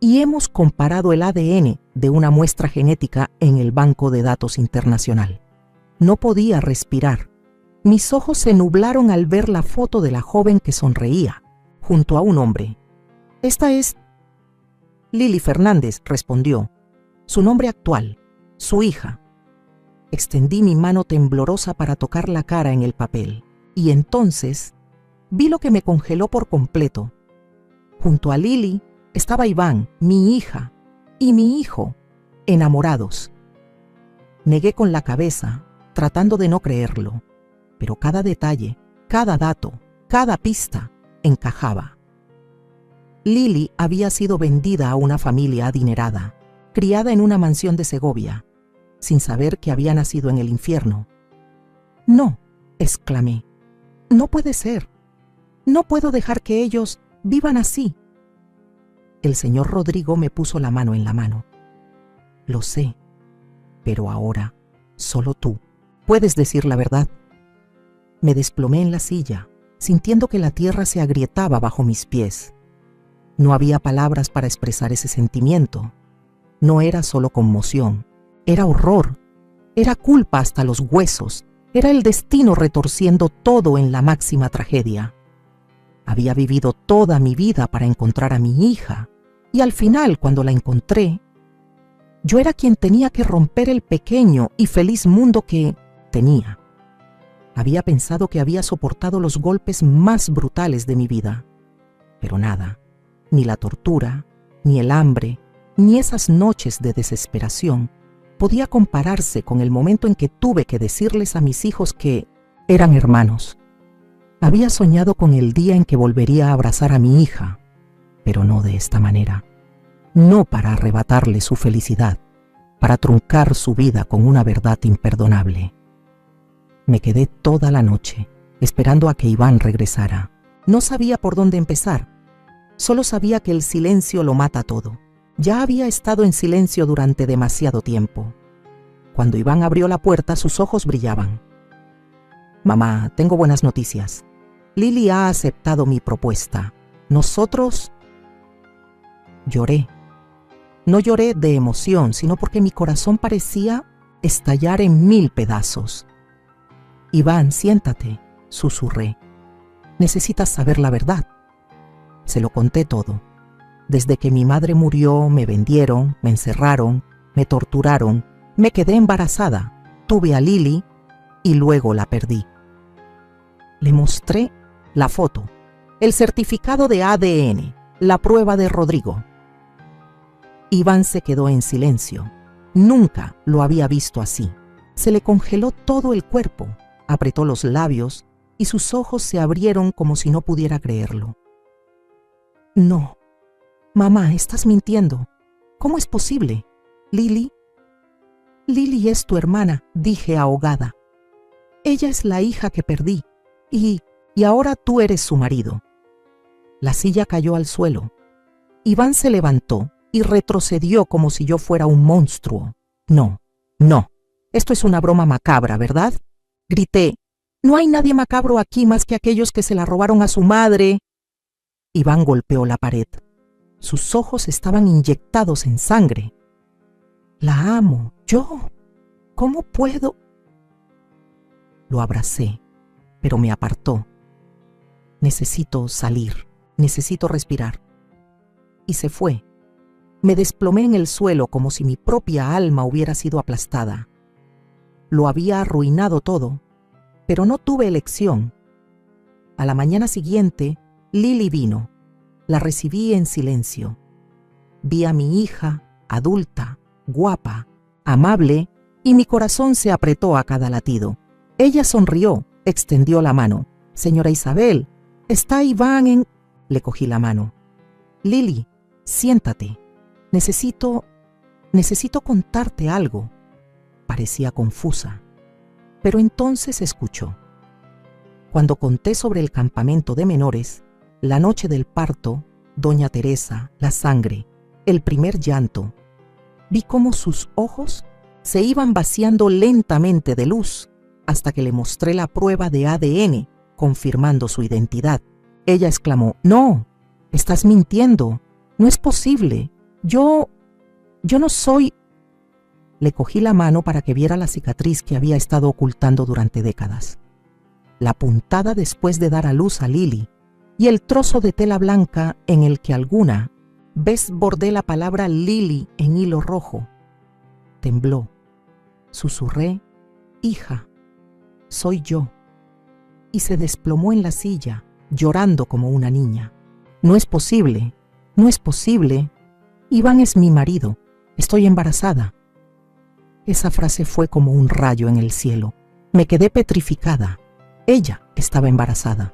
y hemos comparado el ADN de una muestra genética en el Banco de Datos Internacional. No podía respirar. Mis ojos se nublaron al ver la foto de la joven que sonreía, junto a un hombre. «Esta es Lili Fernández», respondió. «Su nombre actual, su hija». Extendí mi mano temblorosa para tocar la cara en el papel, y entonces vi lo que me congeló por completo. Junto a Lili estaba Iván, mi hija, y mi hijo, enamorados. Negué con la cabeza, tratando de no creerlo, pero cada detalle, cada dato, cada pista encajaba. Lili había sido vendida a una familia adinerada, criada en una mansión de Segovia, sin saber que había nacido en el infierno. «No», exclamé, «no puede ser. No puedo dejar que ellos vivan así». El señor Rodrigo me puso la mano en la mano. «Lo sé, pero ahora solo tú puedes decir la verdad». Me desplomé en la silla, sintiendo que la tierra se agrietaba bajo mis pies. No había palabras para expresar ese sentimiento. No era solo conmoción, era horror, era culpa hasta los huesos, era el destino retorciendo todo en la máxima tragedia. Había vivido toda mi vida para encontrar a mi hija, y al final, cuando la encontré, yo era quien tenía que romper el pequeño y feliz mundo que tenía. Había pensado que había soportado los golpes más brutales de mi vida, pero nada, ni la tortura, ni el hambre, ni esas noches de desesperación podía compararse con el momento en que tuve que decirles a mis hijos que eran hermanos. Había soñado con el día en que volvería a abrazar a mi hija, pero no de esta manera. No para arrebatarle su felicidad, para truncar su vida con una verdad imperdonable. Me quedé toda la noche, esperando a que Iván regresara. No sabía por dónde empezar. Solo sabía que el silencio lo mata todo. Ya había estado en silencio durante demasiado tiempo. Cuando Iván abrió la puerta, sus ojos brillaban. «Mamá, tengo buenas noticias. Lili ha aceptado mi propuesta. Nosotros...» Lloré. No lloré de emoción, sino porque mi corazón parecía estallar en 1000 pedazos. «Iván, siéntate», susurré. «Necesitas saber la verdad». Se lo conté todo. Desde que mi madre murió, me vendieron, me encerraron, me torturaron, me quedé embarazada, tuve a Lili y luego la perdí. Le mostré la foto, el certificado de ADN, la prueba de Rodrigo. Iván se quedó en silencio. Nunca lo había visto así. Se le congeló todo el cuerpo, apretó los labios y sus ojos se abrieron como si no pudiera creerlo. «No, mamá, estás mintiendo. ¿Cómo es posible? Lili Lily es tu hermana, dije ahogada. Ella es la hija que perdí y ahora tú eres su marido. La silla cayó al suelo. Iván se levantó y retrocedió como si yo fuera un monstruo. No, no, esto es una broma macabra, ¿verdad? Grité. No hay nadie macabro aquí más que aquellos que se la robaron a su madre. Iván golpeó la pared. Sus ojos estaban inyectados en sangre. La amo, yo. ¿Cómo puedo? Lo abracé, pero me apartó. Necesito salir, necesito respirar. Y se fue. Me desplomé en el suelo como si mi propia alma hubiera sido aplastada. Lo había arruinado todo, pero no tuve elección. A la mañana siguiente, Lily vino. La recibí en silencio. Vi a mi hija, adulta, guapa, amable, y mi corazón se apretó a cada latido. Ella sonrió, extendió la mano. Señora Isabel, ¿está Iván en...? Le cogí la mano. Lily, siéntate. Necesito contarte algo. Parecía confusa, pero entonces escuchó. Cuando conté sobre el campamento de menores, la noche del parto, doña Teresa, la sangre, el primer llanto, vi cómo sus ojos se iban vaciando lentamente de luz hasta que le mostré la prueba de ADN, confirmando su identidad. Ella exclamó, «No, estás mintiendo, no es posible, yo no soy...». Le cogí la mano para que viera la cicatriz que había estado ocultando durante décadas. La puntada después de dar a luz a Lily y el trozo de tela blanca en el que alguna vez bordé la palabra Lily en hilo rojo. Tembló. Susurré, «Hija, soy yo». Y se desplomó en la silla, llorando como una niña. «No es posible, no es posible. Iván es mi marido, estoy embarazada». Esa frase fue como un rayo en el cielo. Me quedé petrificada. Ella estaba embarazada.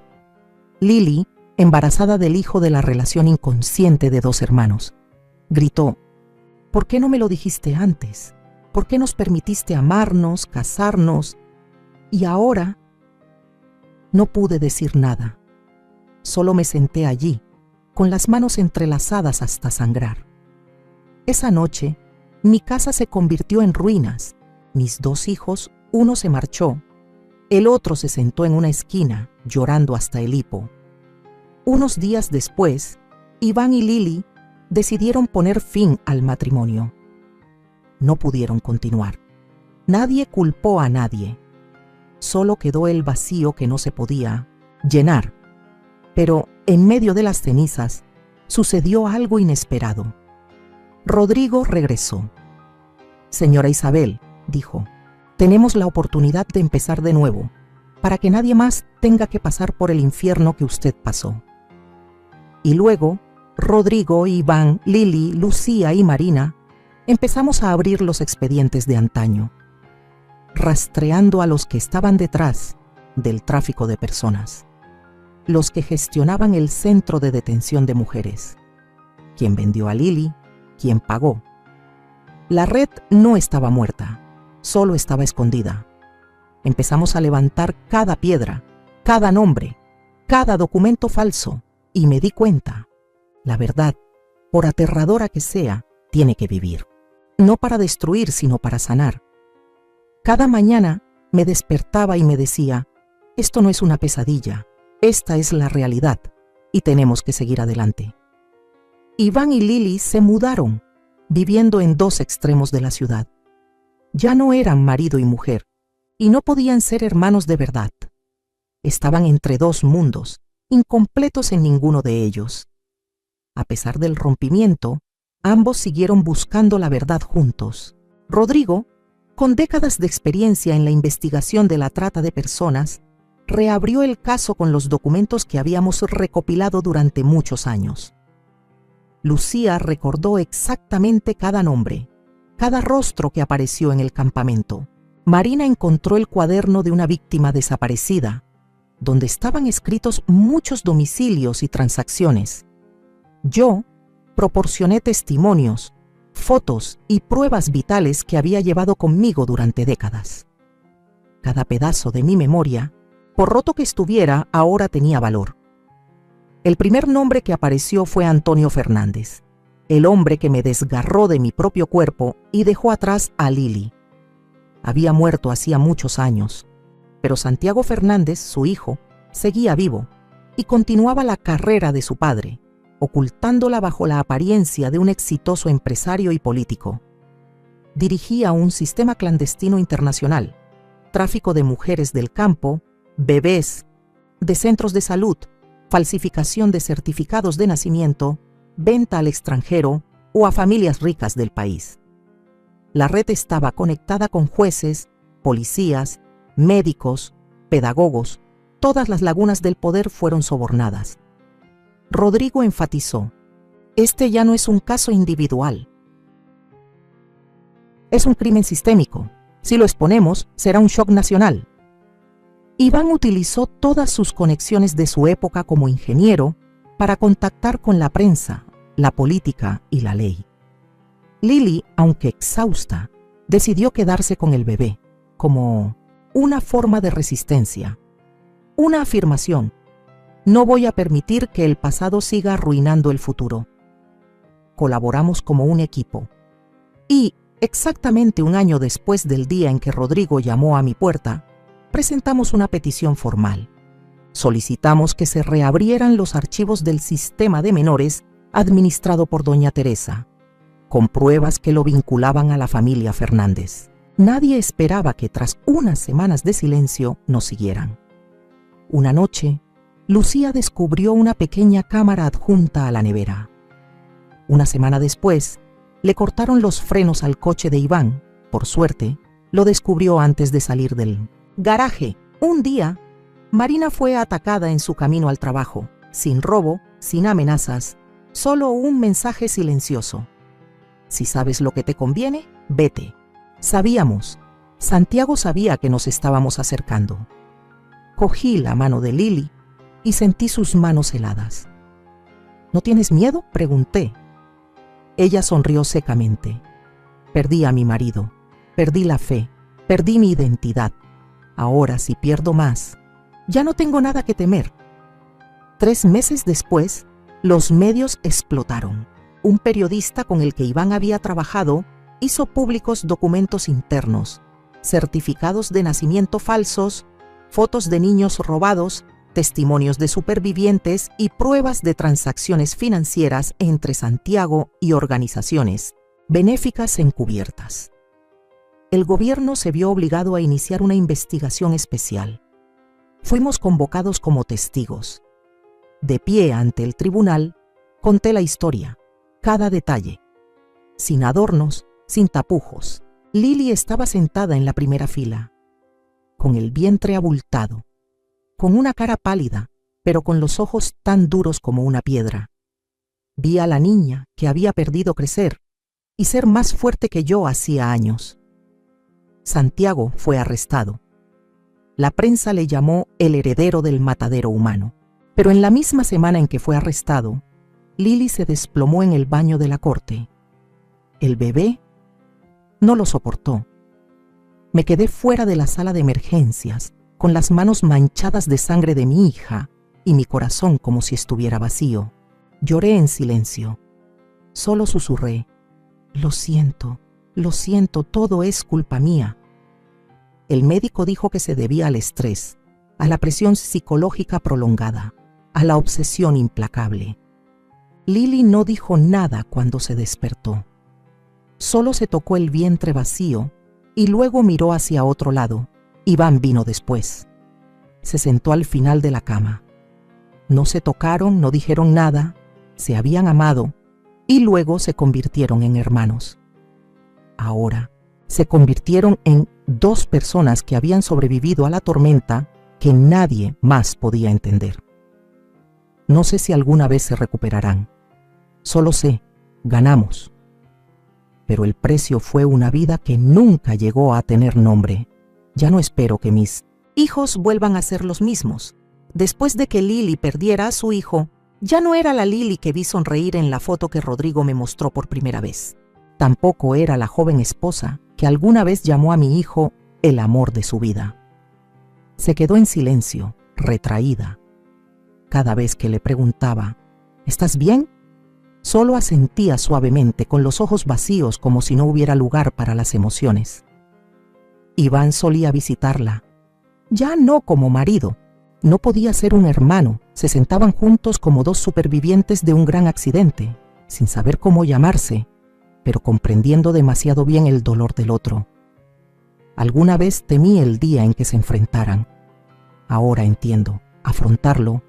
Lily, embarazada del hijo de la relación inconsciente de dos hermanos. Gritó, «¿Por qué no me lo dijiste antes? ¿Por qué nos permitiste amarnos, casarnos? Y ahora...». No pude decir nada. Solo me senté allí, con las manos entrelazadas hasta sangrar. Esa noche, mi casa se convirtió en ruinas. Mis dos hijos, uno se marchó, el otro se sentó en una esquina, llorando hasta el hipo. Unos días después, Iván y Lily decidieron poner fin al matrimonio. No pudieron continuar. Nadie culpó a nadie. Solo quedó el vacío que no se podía llenar. Pero en medio de las cenizas sucedió algo inesperado. Rodrigo regresó. «Señora Isabel», dijo, «tenemos la oportunidad de empezar de nuevo, para que nadie más tenga que pasar por el infierno que usted pasó». Y luego, Rodrigo, Iván, Lily, Lucía y Marina empezamos a abrir los expedientes de antaño, rastreando a los que estaban detrás del tráfico de personas, los que gestionaban el centro de detención de mujeres, quien vendió a Lily, quien pagó. La red no estaba muerta, solo estaba escondida. Empezamos a levantar cada piedra, cada nombre, cada documento falso, y me di cuenta, la verdad, por aterradora que sea, tiene que vivir. No para destruir, sino para sanar. Cada mañana me despertaba y me decía, esto no es una pesadilla, esta es la realidad, y tenemos que seguir adelante. Iván y Lily se mudaron, viviendo en dos extremos de la ciudad. Ya no eran marido y mujer, y no podían ser hermanos de verdad. Estaban entre dos mundos, incompletos en ninguno de ellos. A pesar del rompimiento, ambos siguieron buscando la verdad juntos. Rodrigo, con décadas de experiencia en la investigación de la trata de personas, reabrió el caso con los documentos que habíamos recopilado durante muchos años. Lucía recordó exactamente cada nombre, cada rostro que apareció en el campamento. Marina encontró el cuaderno de una víctima desaparecida, donde estaban escritos muchos domicilios y transacciones. Yo proporcioné testimonios, fotos y pruebas vitales que había llevado conmigo durante décadas. Cada pedazo de mi memoria, por roto que estuviera, ahora tenía valor. El primer nombre que apareció fue Antonio Fernández, el hombre que me desgarró de mi propio cuerpo y dejó atrás a Lili. Había muerto hacía muchos años, pero Santiago Fernández, su hijo, seguía vivo y continuaba la carrera de su padre, ocultándola bajo la apariencia de un exitoso empresario y político. Dirigía un sistema clandestino internacional, tráfico de mujeres del campo, bebés, de centros de salud, falsificación de certificados de nacimiento, venta al extranjero o a familias ricas del país. La red estaba conectada con jueces, policías, médicos, pedagogos. Todas las lagunas del poder fueron sobornadas. Rodrigo enfatizó: este ya no es un caso individual. Es un crimen sistémico. Si lo exponemos, será un shock nacional. Iván utilizó todas sus conexiones de su época como ingeniero para contactar con la prensa, la política y la ley. Lili, aunque exhausta, decidió quedarse con el bebé, como una forma de resistencia, una afirmación: no voy a permitir que el pasado siga arruinando el futuro. Colaboramos como un equipo. Y, exactamente un año después del día en que Rodrigo llamó a mi puerta, presentamos una petición formal. Solicitamos que se reabrieran los archivos del sistema de menores administrado por doña Teresa, con pruebas que lo vinculaban a la familia Fernández. Nadie esperaba que tras unas semanas de silencio nos siguieran. Una noche, Lucía descubrió una pequeña cámara adjunta a la nevera. Una semana después, le cortaron los frenos al coche de Iván. Por suerte, lo descubrió antes de salir del garaje. Un día, Marina fue atacada en su camino al trabajo, sin robo, sin amenazas, solo un mensaje silencioso: si sabes lo que te conviene, vete. Sabíamos, Santiago sabía que nos estábamos acercando. Cogí la mano de Lili y sentí sus manos heladas. ¿No tienes miedo?, pregunté. Ella sonrió secamente. Perdí a mi marido, perdí la fe, perdí mi identidad. Ahora, si pierdo más, ya no tengo nada que temer. 3 meses después, los medios explotaron. Un periodista con el que Iván había trabajado hizo públicos documentos internos, certificados de nacimiento falsos, fotos de niños robados, testimonios de supervivientes y pruebas de transacciones financieras entre Santiago y organizaciones benéficas encubiertas. El gobierno se vio obligado a iniciar una investigación especial. Fuimos convocados como testigos. De pie ante el tribunal, conté la historia, cada detalle, sin adornos, sin tapujos. Lili estaba sentada en la primera fila, con el vientre abultado, con una cara pálida, pero con los ojos tan duros como una piedra. Vi a la niña que había perdido crecer y ser más fuerte que yo hacía años. Santiago fue arrestado. La prensa le llamó el heredero del matadero humano. Pero en la misma semana en que fue arrestado, Lili se desplomó en el baño de la corte. El bebé no lo soportó. Me quedé fuera de la sala de emergencias, con las manos manchadas de sangre de mi hija y mi corazón como si estuviera vacío. Lloré en silencio. Solo susurré: lo siento, todo es culpa mía. El médico dijo que se debía al estrés, a la presión psicológica prolongada, a la obsesión implacable. Lili no dijo nada cuando se despertó. Solo se tocó el vientre vacío y luego miró hacia otro lado. Iván vino después. Se sentó al final de la cama. No se tocaron, no dijeron nada, se habían amado y luego se convirtieron en hermanos. Ahora se convirtieron en 2 personas que habían sobrevivido a la tormenta que nadie más podía entender. No sé si alguna vez se recuperarán. Solo sé, ganamos. Pero el precio fue una vida que nunca llegó a tener nombre. Ya no espero que mis hijos vuelvan a ser los mismos. Después de que Lili perdiera a su hijo, ya no era la Lili que vi sonreír en la foto que Rodrigo me mostró por primera vez. Tampoco era la joven esposa que alguna vez llamó a mi hijo el amor de su vida. Se quedó en silencio, retraída. Cada vez que le preguntaba, ¿estás bien?, solo asentía suavemente con los ojos vacíos como si no hubiera lugar para las emociones. Iván solía visitarla, ya no como marido, no podía ser un hermano, se sentaban juntos como dos supervivientes de un gran accidente, sin saber cómo llamarse, pero comprendiendo demasiado bien el dolor del otro. Alguna vez temí el día en que se enfrentaran. Ahora entiendo, afrontarlo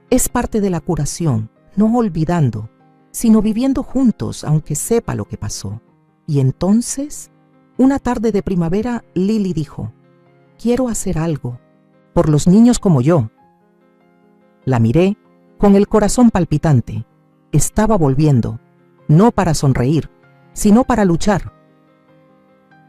es parte de la curación, no olvidando, sino viviendo juntos aunque sepa lo que pasó. Y entonces, una tarde de primavera, Lily dijo, «Quiero hacer algo, por los niños como yo». La miré con el corazón palpitante. Estaba volviendo, no para sonreír, sino para luchar.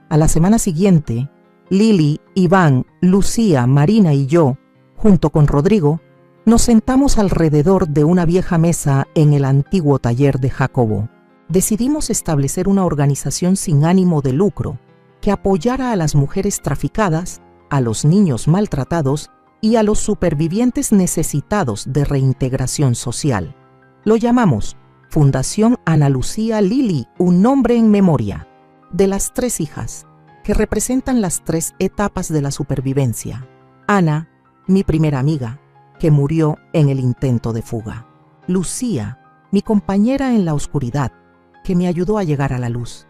A la semana siguiente, Lily, Iván, Lucía, Marina y yo, junto con Rodrigo, nos sentamos alrededor de una vieja mesa en el antiguo taller de Jacobo. Decidimos establecer una organización sin ánimo de lucro que apoyara a las mujeres traficadas, a los niños maltratados y a los supervivientes necesitados de reintegración social. Lo llamamos Fundación Ana Lucía Lily, un nombre en memoria de las 3 hijas que representan las 3 etapas de la supervivencia. Ana, mi primera amiga, que murió en el intento de fuga. Lucía, mi compañera en la oscuridad, que me ayudó a llegar a la luz.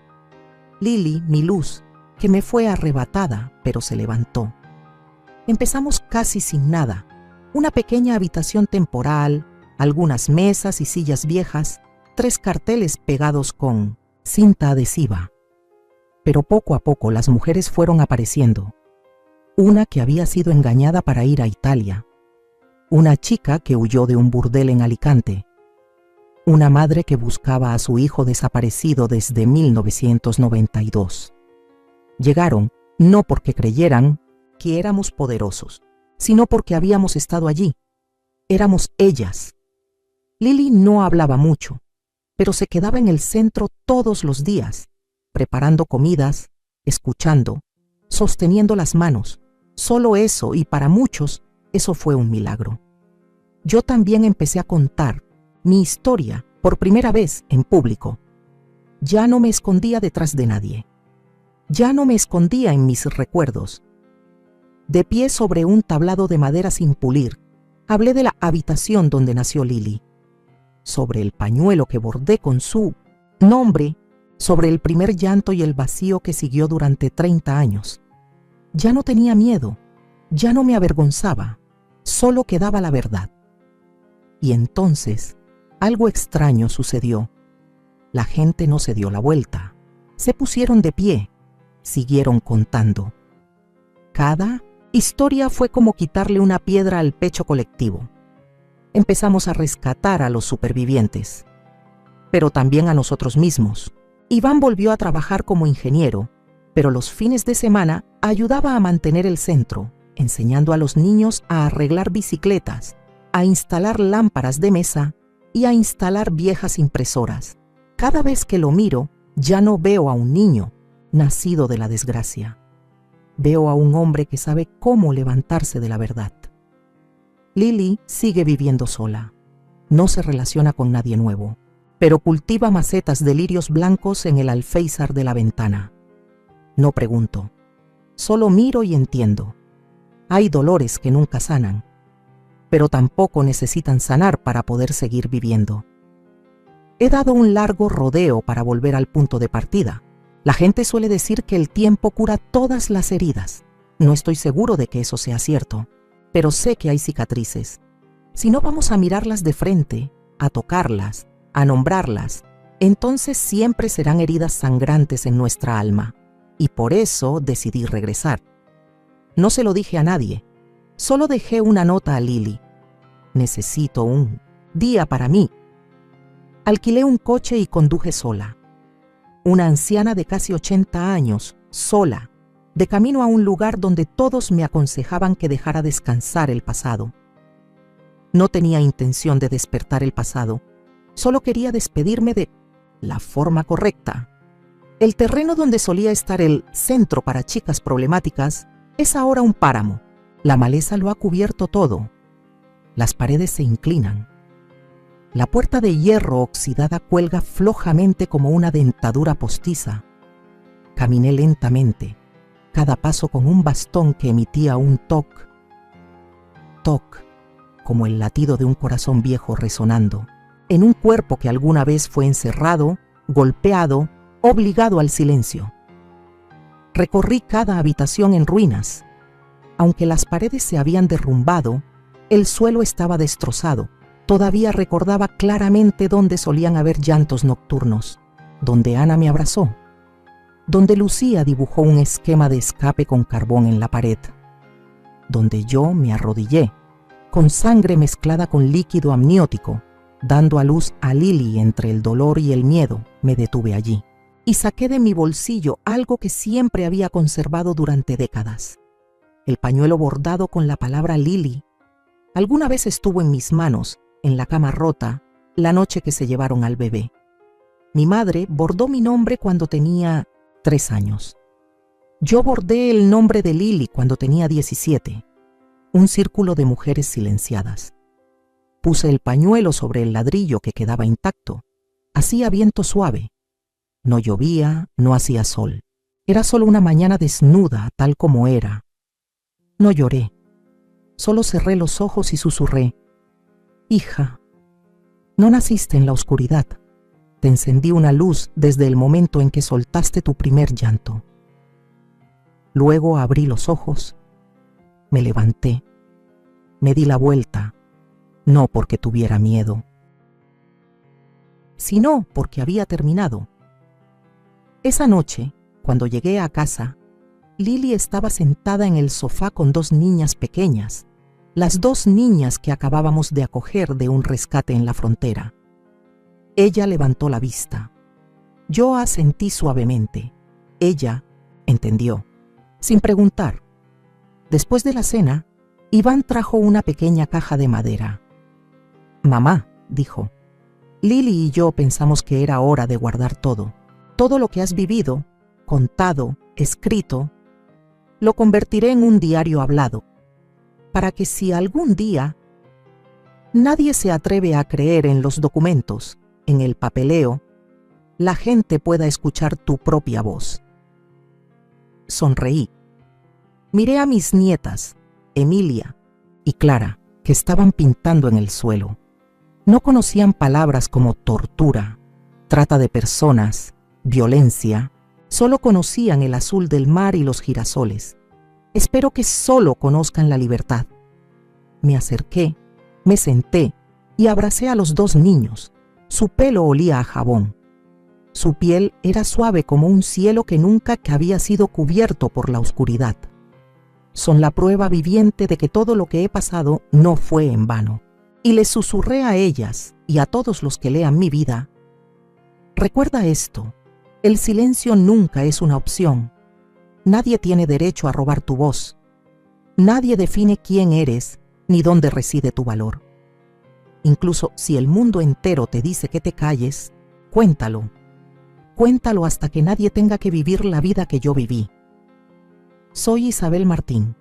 Lily, mi luz, que me fue arrebatada, pero se levantó. Empezamos casi sin nada, una pequeña habitación temporal, algunas mesas y sillas viejas, 3 carteles pegados con cinta adhesiva. Pero poco a poco las mujeres fueron apareciendo. Una que había sido engañada para ir a Italia, una chica que huyó de un burdel en Alicante, una madre que buscaba a su hijo desaparecido desde 1992. Llegaron no porque creyeran que éramos poderosos, sino porque habíamos estado allí. Éramos ellas. Lily no hablaba mucho, pero se quedaba en el centro todos los días, preparando comidas, escuchando, sosteniendo las manos. Solo eso, y para muchos, eso fue un milagro. Yo también empecé a contar mi historia por primera vez en público. Ya no me escondía detrás de nadie. Ya no me escondía en mis recuerdos. De pie sobre un tablado de madera sin pulir, hablé de la habitación donde nació Lily, sobre el pañuelo que bordé con su nombre, sobre el primer llanto y el vacío que siguió durante 30 años. Ya no tenía miedo, ya no me avergonzaba, solo quedaba la verdad. Y entonces, algo extraño sucedió. La gente no se dio la vuelta, se pusieron de pie, siguieron contando. Cada historia fue como quitarle una piedra al pecho colectivo. Empezamos a rescatar a los supervivientes, pero también a nosotros mismos. Iván volvió a trabajar como ingeniero, pero los fines de semana ayudaba a mantener el centro, enseñando a los niños a arreglar bicicletas, a instalar lámparas de mesa y a instalar viejas impresoras. Cada vez que lo miro, ya no veo a un niño nacido de la desgracia. Veo a un hombre que sabe cómo levantarse de la verdad. Lily sigue viviendo sola. No se relaciona con nadie nuevo, pero cultiva macetas de lirios blancos en el alféizar de la ventana. No pregunto, solo miro y entiendo. Hay dolores que nunca sanan, pero tampoco necesitan sanar para poder seguir viviendo. He dado un largo rodeo para volver al punto de partida. La gente suele decir que el tiempo cura todas las heridas. No estoy seguro de que eso sea cierto, pero sé que hay cicatrices. Si no vamos a mirarlas de frente, a tocarlas, a nombrarlas, entonces siempre serán heridas sangrantes en nuestra alma. Y por eso decidí regresar. No se lo dije a nadie, solo dejé una nota a Lily. Necesito un día para mí. Alquilé un coche y conduje sola. Una anciana de casi 80 años, sola, de camino a un lugar donde todos me aconsejaban que dejara descansar el pasado. No tenía intención de despertar el pasado, solo quería despedirme de la forma correcta. El terreno donde solía estar el centro para chicas problemáticas es ahora un páramo. La maleza lo ha cubierto todo. Las paredes se inclinan. La puerta de hierro oxidada cuelga flojamente como una dentadura postiza. Caminé lentamente, cada paso con un bastón que emitía un toc, toc, como el latido de un corazón viejo resonando, en un cuerpo que alguna vez fue encerrado, golpeado, obligado al silencio. Recorrí cada habitación en ruinas. Aunque las paredes se habían derrumbado, el suelo estaba destrozado. Todavía recordaba claramente dónde solían haber llantos nocturnos, donde Ana me abrazó, donde Lucía dibujó un esquema de escape con carbón en la pared, donde yo me arrodillé, con sangre mezclada con líquido amniótico, dando a luz a Lili. Entre el dolor y el miedo, me detuve allí y saqué de mi bolsillo algo que siempre había conservado durante décadas. El pañuelo bordado con la palabra Lili. Alguna vez estuvo en mis manos, en la cama rota, la noche que se llevaron al bebé. Mi madre bordó mi nombre cuando tenía 3 años. Yo bordé el nombre de Lili cuando tenía 17. Un círculo de mujeres silenciadas. Puse el pañuelo sobre el ladrillo que quedaba intacto. Hacía viento suave. No llovía, no hacía sol. Era solo una mañana desnuda, tal como era. No lloré. Solo cerré los ojos y susurré: hija, no naciste en la oscuridad. Te encendí una luz desde el momento en que soltaste tu primer llanto. Luego abrí los ojos, me levanté, me di la vuelta, no porque tuviera miedo, sino porque había terminado. Esa noche, cuando llegué a casa, Lili estaba sentada en el sofá con 2 niñas pequeñas, las 2 niñas que acabábamos de acoger de un rescate en la frontera. Ella levantó la vista. Yo asentí suavemente. Ella entendió, sin preguntar. Después de la cena, Iván trajo una pequeña caja de madera. Mamá, dijo, Lili y yo pensamos que era hora de guardar todo. Todo lo que has vivido, contado, escrito, lo convertiré en un diario hablado, para que si algún día nadie se atreve a creer en los documentos, en el papeleo, la gente pueda escuchar tu propia voz. Sonreí. Miré a mis nietas, Emilia y Clara, que estaban pintando en el suelo. No conocían palabras como tortura, trata de personas, violencia. Solo conocían el azul del mar y los girasoles. Espero que solo conozcan la libertad. Me acerqué, me senté y abracé a los 2 niños. Su pelo olía a jabón. Su piel era suave como un cielo que nunca había sido cubierto por la oscuridad. Son la prueba viviente de que todo lo que he pasado no fue en vano. Y les susurré a ellas y a todos los que lean mi vida: recuerda esto. El silencio nunca es una opción. Nadie tiene derecho a robar tu voz. Nadie define quién eres ni dónde reside tu valor. Incluso si el mundo entero te dice que te calles, cuéntalo. Cuéntalo hasta que nadie tenga que vivir la vida que yo viví. Soy Isabel Martín.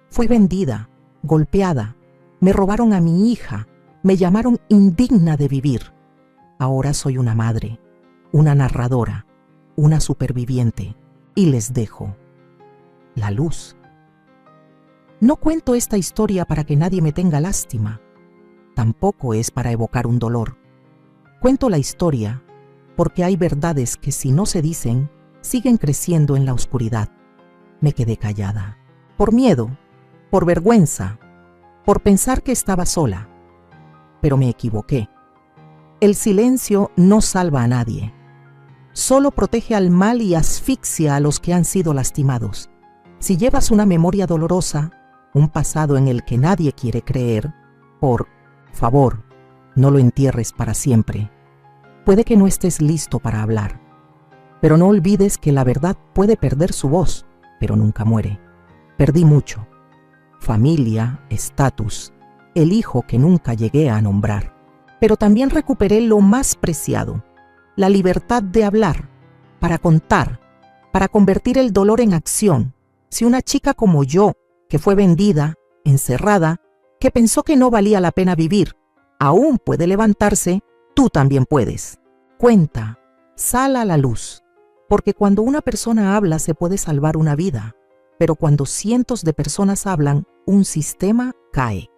Fui vendida, golpeada. Me robaron a mi hija. Me llamaron indigna de vivir. Ahora soy una madre, una narradora, una superviviente, y les dejo la luz. No cuento esta historia para que nadie me tenga lástima. Tampoco es para evocar un dolor. Cuento la historia porque hay verdades que, si no se dicen, siguen creciendo en la oscuridad. Me quedé callada, por miedo, por vergüenza, por pensar que estaba sola. Pero me equivoqué. El silencio no salva a nadie. Solo protege al mal y asfixia a los que han sido lastimados. Si llevas una memoria dolorosa, un pasado en el que nadie quiere creer, por favor, no lo entierres para siempre. Puede que no estés listo para hablar, pero no olvides que la verdad puede perder su voz, pero nunca muere. Perdí mucho: familia, estatus, el hijo que nunca llegué a nombrar. Pero también recuperé lo más preciado: la libertad de hablar, para contar, para convertir el dolor en acción. Si una chica como yo, que fue vendida, encerrada, que pensó que no valía la pena vivir, aún puede levantarse, tú también puedes. Cuenta, sal a la luz, porque cuando una persona habla se puede salvar una vida, pero cuando cientos de personas hablan, un sistema cae.